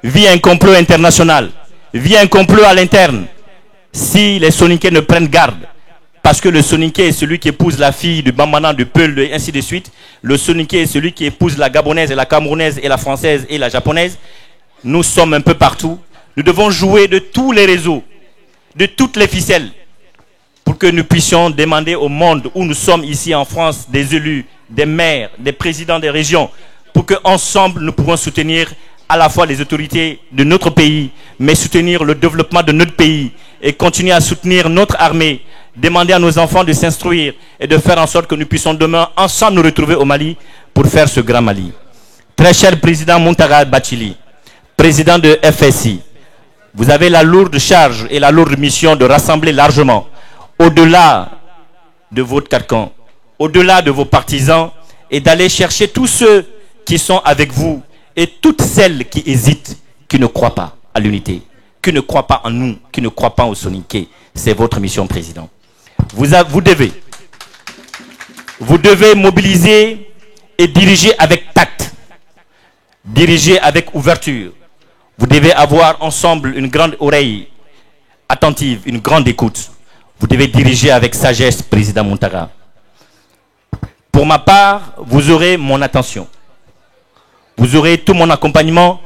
Vit un complot international, vit un complot à l'interne. Si les Soninké ne prennent garde, parce que le Soninké est celui qui épouse la fille du Bambana, du Peul, et ainsi de suite. Le Soninké est celui qui épouse la Gabonaise et la Camerounaise et la Française et la Japonaise. Nous sommes un peu partout. Nous devons jouer de tous les réseaux, de toutes les ficelles, pour que nous puissions demander au monde où nous sommes ici en France, des élus, des maires, des présidents des régions, pour qu'ensemble nous pouvons soutenir à la fois les autorités de notre pays, mais soutenir le développement de notre pays et continuer à soutenir notre armée, demander à nos enfants de s'instruire et de faire en sorte que nous puissions demain ensemble nous retrouver au Mali pour faire ce grand Mali. Très cher président Mountaga Bachili, président de FSI, vous avez la lourde charge et la lourde mission de rassembler largement, au-delà de votre carcan, au-delà de vos partisans, et d'aller chercher tous ceux qui sont avec vous et toutes celles qui hésitent, qui ne croient pas à l'unité, qui ne croient pas en nous, qui ne croient pas au Soninké. C'est votre mission, président. Vous devez mobiliser et diriger avec tact, diriger avec ouverture. Vous devez avoir ensemble une grande oreille attentive, une grande écoute. Vous devez diriger avec sagesse, président Mountaga. Pour ma part, vous aurez mon attention. Vous aurez tout mon accompagnement.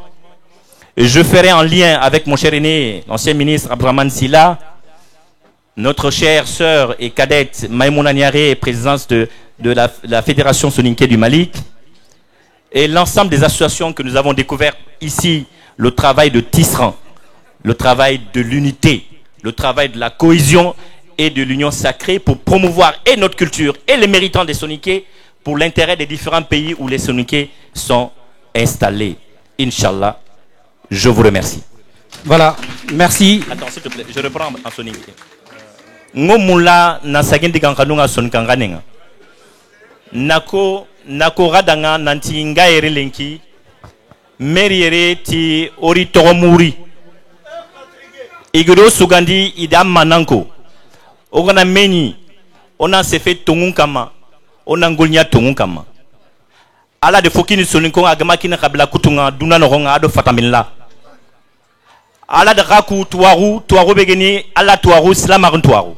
Et je ferai en lien avec mon cher aîné, l'ancien ministre Abdraman Silla, notre chère sœur et cadette Maïmouna Niaré, présidente de la Fédération Soninké du Mali, et l'ensemble des associations que nous avons découvertes ici, le travail de tisserand, le travail de l'unité, le travail de la cohésion et de l'union sacrée pour promouvoir et notre culture et les méritants des Soninké pour l'intérêt des différents pays où les Soninké sont installés. Inch'Allah, je vous remercie. Voilà, merci. Attends, s'il te plaît, je reprends en Soninké. Ngomula na sagendi kankanunga Soninkanganenga. Nako radanga nanti ngaere lenki meriere ti ori toromuri igro sugandi idam mananko ogana meni ona se fait tongun kama ona ngolnya tongun kama ala de fokini soninko agama kina kabila kutunga duna noronga ado fatamilla ala de raku tuaru begeni ala tuaru slamarin tuaru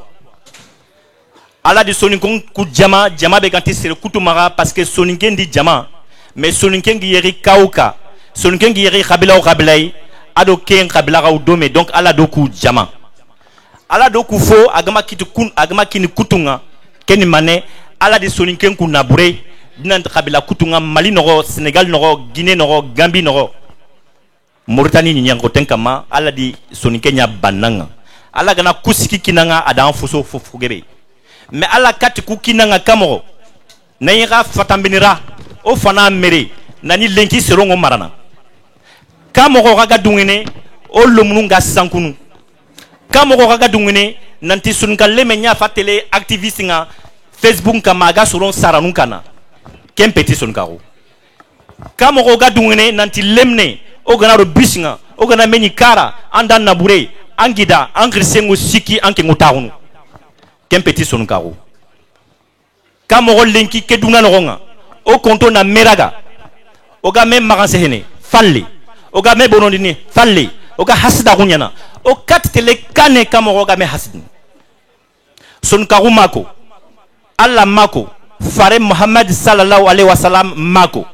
ala de soninko ku jama be ganti sere kutumara parce que soninken di jama mais soninken gi yeri kauka soninken gi yeri kabila o kabilai ado ken kabila o dome donc ala do ku jama ala do ku fo agama kini kutunga keni mane ala de soninken ku nabure dinan kabila kutunga Mali nogo Sénégal nogo Guinée nogo Gambie nogo Mauritanie ni nyango tenkama ala di soninkenya bananga ala gana kusiki kinanga adan fuso fufugebe mais ala kati kukinanga kamoro na yira fatambinira o fana mere nani lenki serongo marana kamoro raga dungene o lomununga sankunu kamoro raga dungene nanti sunka lemenya fatele activiste nga Facebook kama ga soron saranun kana kempeti sunkaro kamoro ga dungene nanti lemne o gana ro bisinga o gana meni kara anda nabure angida angrisengo siki anke ngutaunu kempeti sunkaro kamoro lenki keduna noronga o konto na meraga o ga me magansehene falle o ga me bonondini falle o ga hasida kunyana o kat tele kane kamoro ga me hasidin sunkaro mako Allah mako fare Muhammad sallallahu alaihi wasallam mako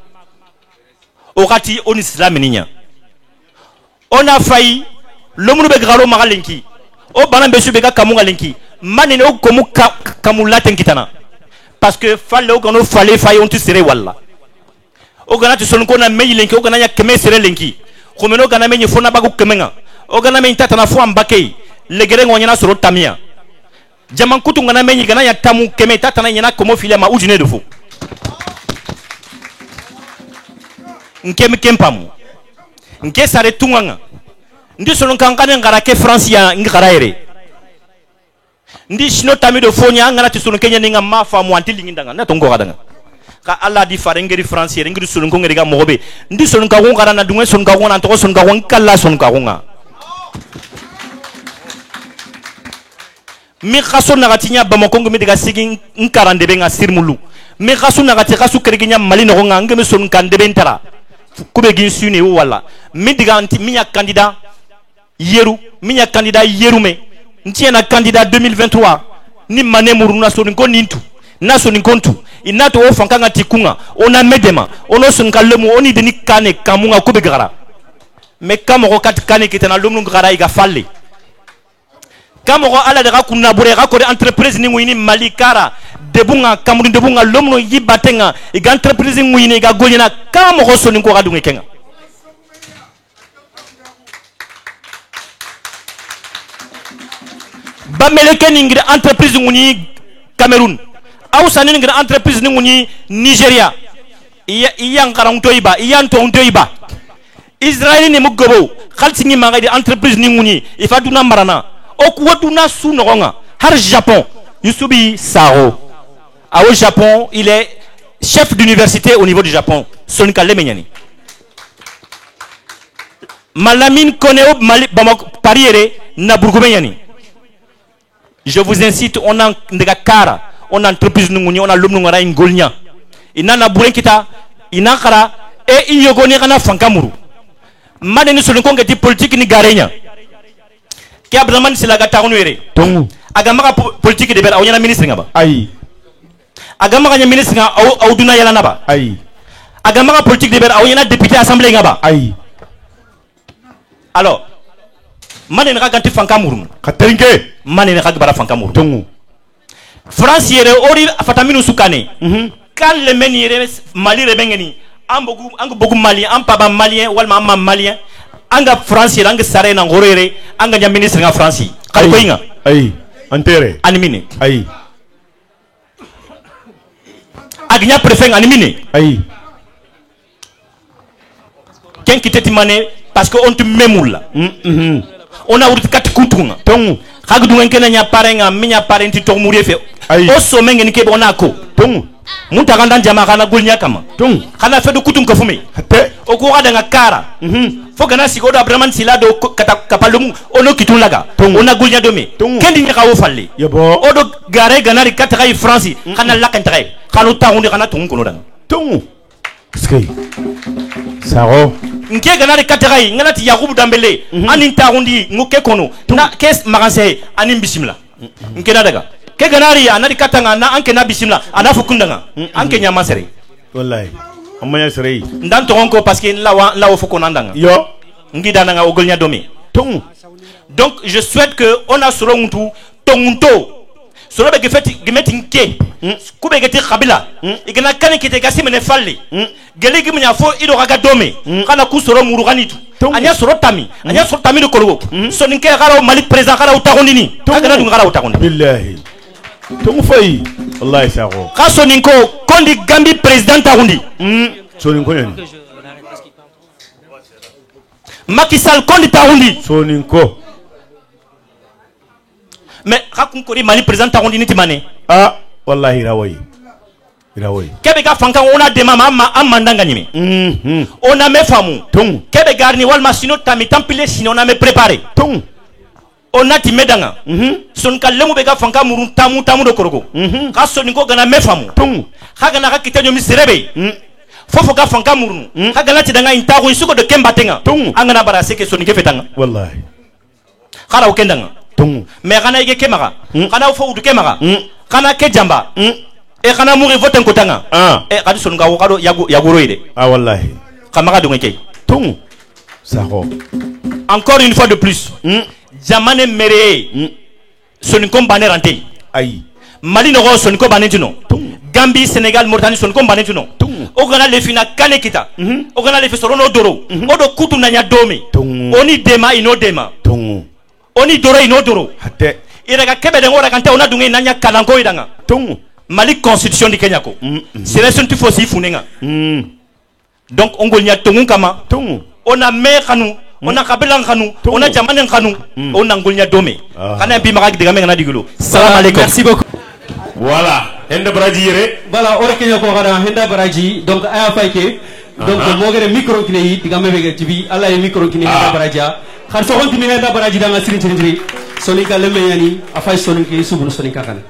o kati on islam ninya on a failli lomunu be garo magalenki o bana be sube ga kamunga lenki manene o komu kamula tenkitana parce que falle o gano falle faille on tu sere walla o gana tu son ko na meyi lenki o gana ya keme sere lenki khomeno gana menyi fona bagu kemenga o gana menyi tatana fo ambake legere ngonyana soro tamia jaman kutu ngana menyi gana ya tamu keme tatana nyana komo file ma ujine de fo nkeme kempamu nke sare tunganga ndi sono kankane ngara ke France ya ngara ere ndi shino tami do fonya ngana ti sono kenya ninga mafa mu antili ngindanga na tongo kadanga ka Allah di fare ngeri France ere ngiri sono ngeri ga mogobe ndi sono ka ngara na dungwe sono ka ngona to sono ka kala sono ka ngonga mi khaso na gatinya ba makongo mi diga sigi nkarande be nga sirmulu mi khaso na gati khaso kerginya Mali no nga ngeme sono kande bentara kube gin suni wala mi diga anti minya candidat yeru minya candidat yerume ntiena candidat 2023 ni mane muruna soninko nintu na soninkontu inato o fankanga tikunga ona medema ono sonka lemu oni deni kane kamunga kube gara me kamoro kat kane kitana lumnu gara iga falle kamoro ala daga kunna bure ga ko entreprise ni ngini Mali kara debunga kamuri debunga lomno yibatenga iga entreprise ngini ga golina kamoro soninko ga dunga kenga bameleke ningiri entreprise nguni Cameroun au sani ningiri entreprise nguni Nigeria iya ngara ntoiba iya ntoiba Israeli ni mugobo khalsi ngi mangadi entreprise nguni ifaduna marana okuwatuna su nogonga har Japon Yusubi Saro au Japon il est chef d'université au niveau du Japon sonika lemenyani Malamine Koneo Mali Bamako Pariere na Burgumenyani. Je vous incite, on a des cara, on a entreprise nous, on a l'homme nous a ingolnia. Il n'a burenkita, il n'a kara et il yogoni kana fankamuru. Madeni sur le congrès politique ni garenya. Qui a besoin de la gata onuré. Tongu. Agamara politique de bela, on y a ministre ngaba. Aïe. agama ganya ministre nga au duna yala naba ayi agama ga politique de ber au yana député assemblée ngaba ayi alors mané nga ganti fanka murun khaterinke mané nga bara fanka murun tongu France yere ori fataminu sukane kan le men yere Mali rebengeni angu bogu malien an paba malien walma amma malien anga France yere anga sare na ngorere anga nya ministre nga France kal ko inga ayi antere animine ayi agnya préfet animine ayi ken kiteti mané parce que on te memoula on a urti kat kuntunga tongu khag du ngene nya parenga minya parenti to muri fe o so mengen ke bona ko tongu munta ganda jama kana gulnya kama tongu kana fe du kutum ka fumi te o ko ada nga kara fo gana siko do abraman sila do kata kapalum ono kitun laga ona gulnya domi kendi nya ka wo falle yabo o do gare gana ri kata kai France kana lakan tare kanu ta hundi kana tungu kono dan tongu skay saro nke gana ri kata kai ngana ti yakubu dambele anin ta hundi nguke kono na kes magasin anin bismillah nke na daga ke ganari anari katanga na anke na bisimla ana fukundanga anke nyama sere wallahi amanya sere ndan to onko parce que la wo fukonandanga yo ngi dananga ogolnya domi tongu donc je souhaite que on a solo muntu tongunto solo be gefeti gemeti nke kube geti kabila igana kane kite gasi mene falle gele gimnya fo ido gaga domi kana ku solo muru ganitu anya solo tami de kolgo so ninke gara Mali président gara utagondini agana dunga gara utagondi billahi tongu fay wallahi sako kaso ninko kondi Gambi président tagundi so ninko yani Macky Sall kondi tagundi so ninko mais rakun ko Mali président tagundi ni timane ah wallahi rawai kebe ga fanka ona dema amma ndanga nyime on a me famu tongu kebe garni walma sino tami tampile sino on a me préparé tongu on a ti medanga son kallemu be ga fanka murun tamu do korogo ka soni ko gana me famu tongu ha gana ka kitanyo mi serebe fofo ga fanka murun ha gana ti danga intago isuko de kemba tenga angana bara seke soni ke fetanga wallahi khala o kendanga tongu me gana ige kemaga kana fo udu kemaga kana ke jamba e kana muri vote nkotanga e kadi son ga wakado yaguro ide wallahi kamaga do ngeke tongu sako encore une fois de plus jamane mere son ko bané ranté ayi Mali no son ko bané tino Gambie Sénégal Mauritanie son ko bané tino o gana le fina kane kita o gana le fi sorono doro o do kutu nanya domi oni dema ino dema tongu oni doro ino doro hatte iraga kebe de ngora kante ona dunga nanya kalango idanga tongu Mali constitution di Kenya ko c'est la sonti fosi funenga donc on golnya tongu kama tongu on a me khanu on a kabila khanu on a jamane khanu on a golnya dome kana bi maga diga menga na digulo salam alaikum merci beaucoup voilà henda baraji yere voilà ore kenya ko gara henda baraji donc aya fayke donc mo gere micro kine yi diga mebe tibi alla e micro kine henda baraji khar so honti mi henda baraji da ngasiri tiri soni ka lembe yani afay soni ke subul soni ka kan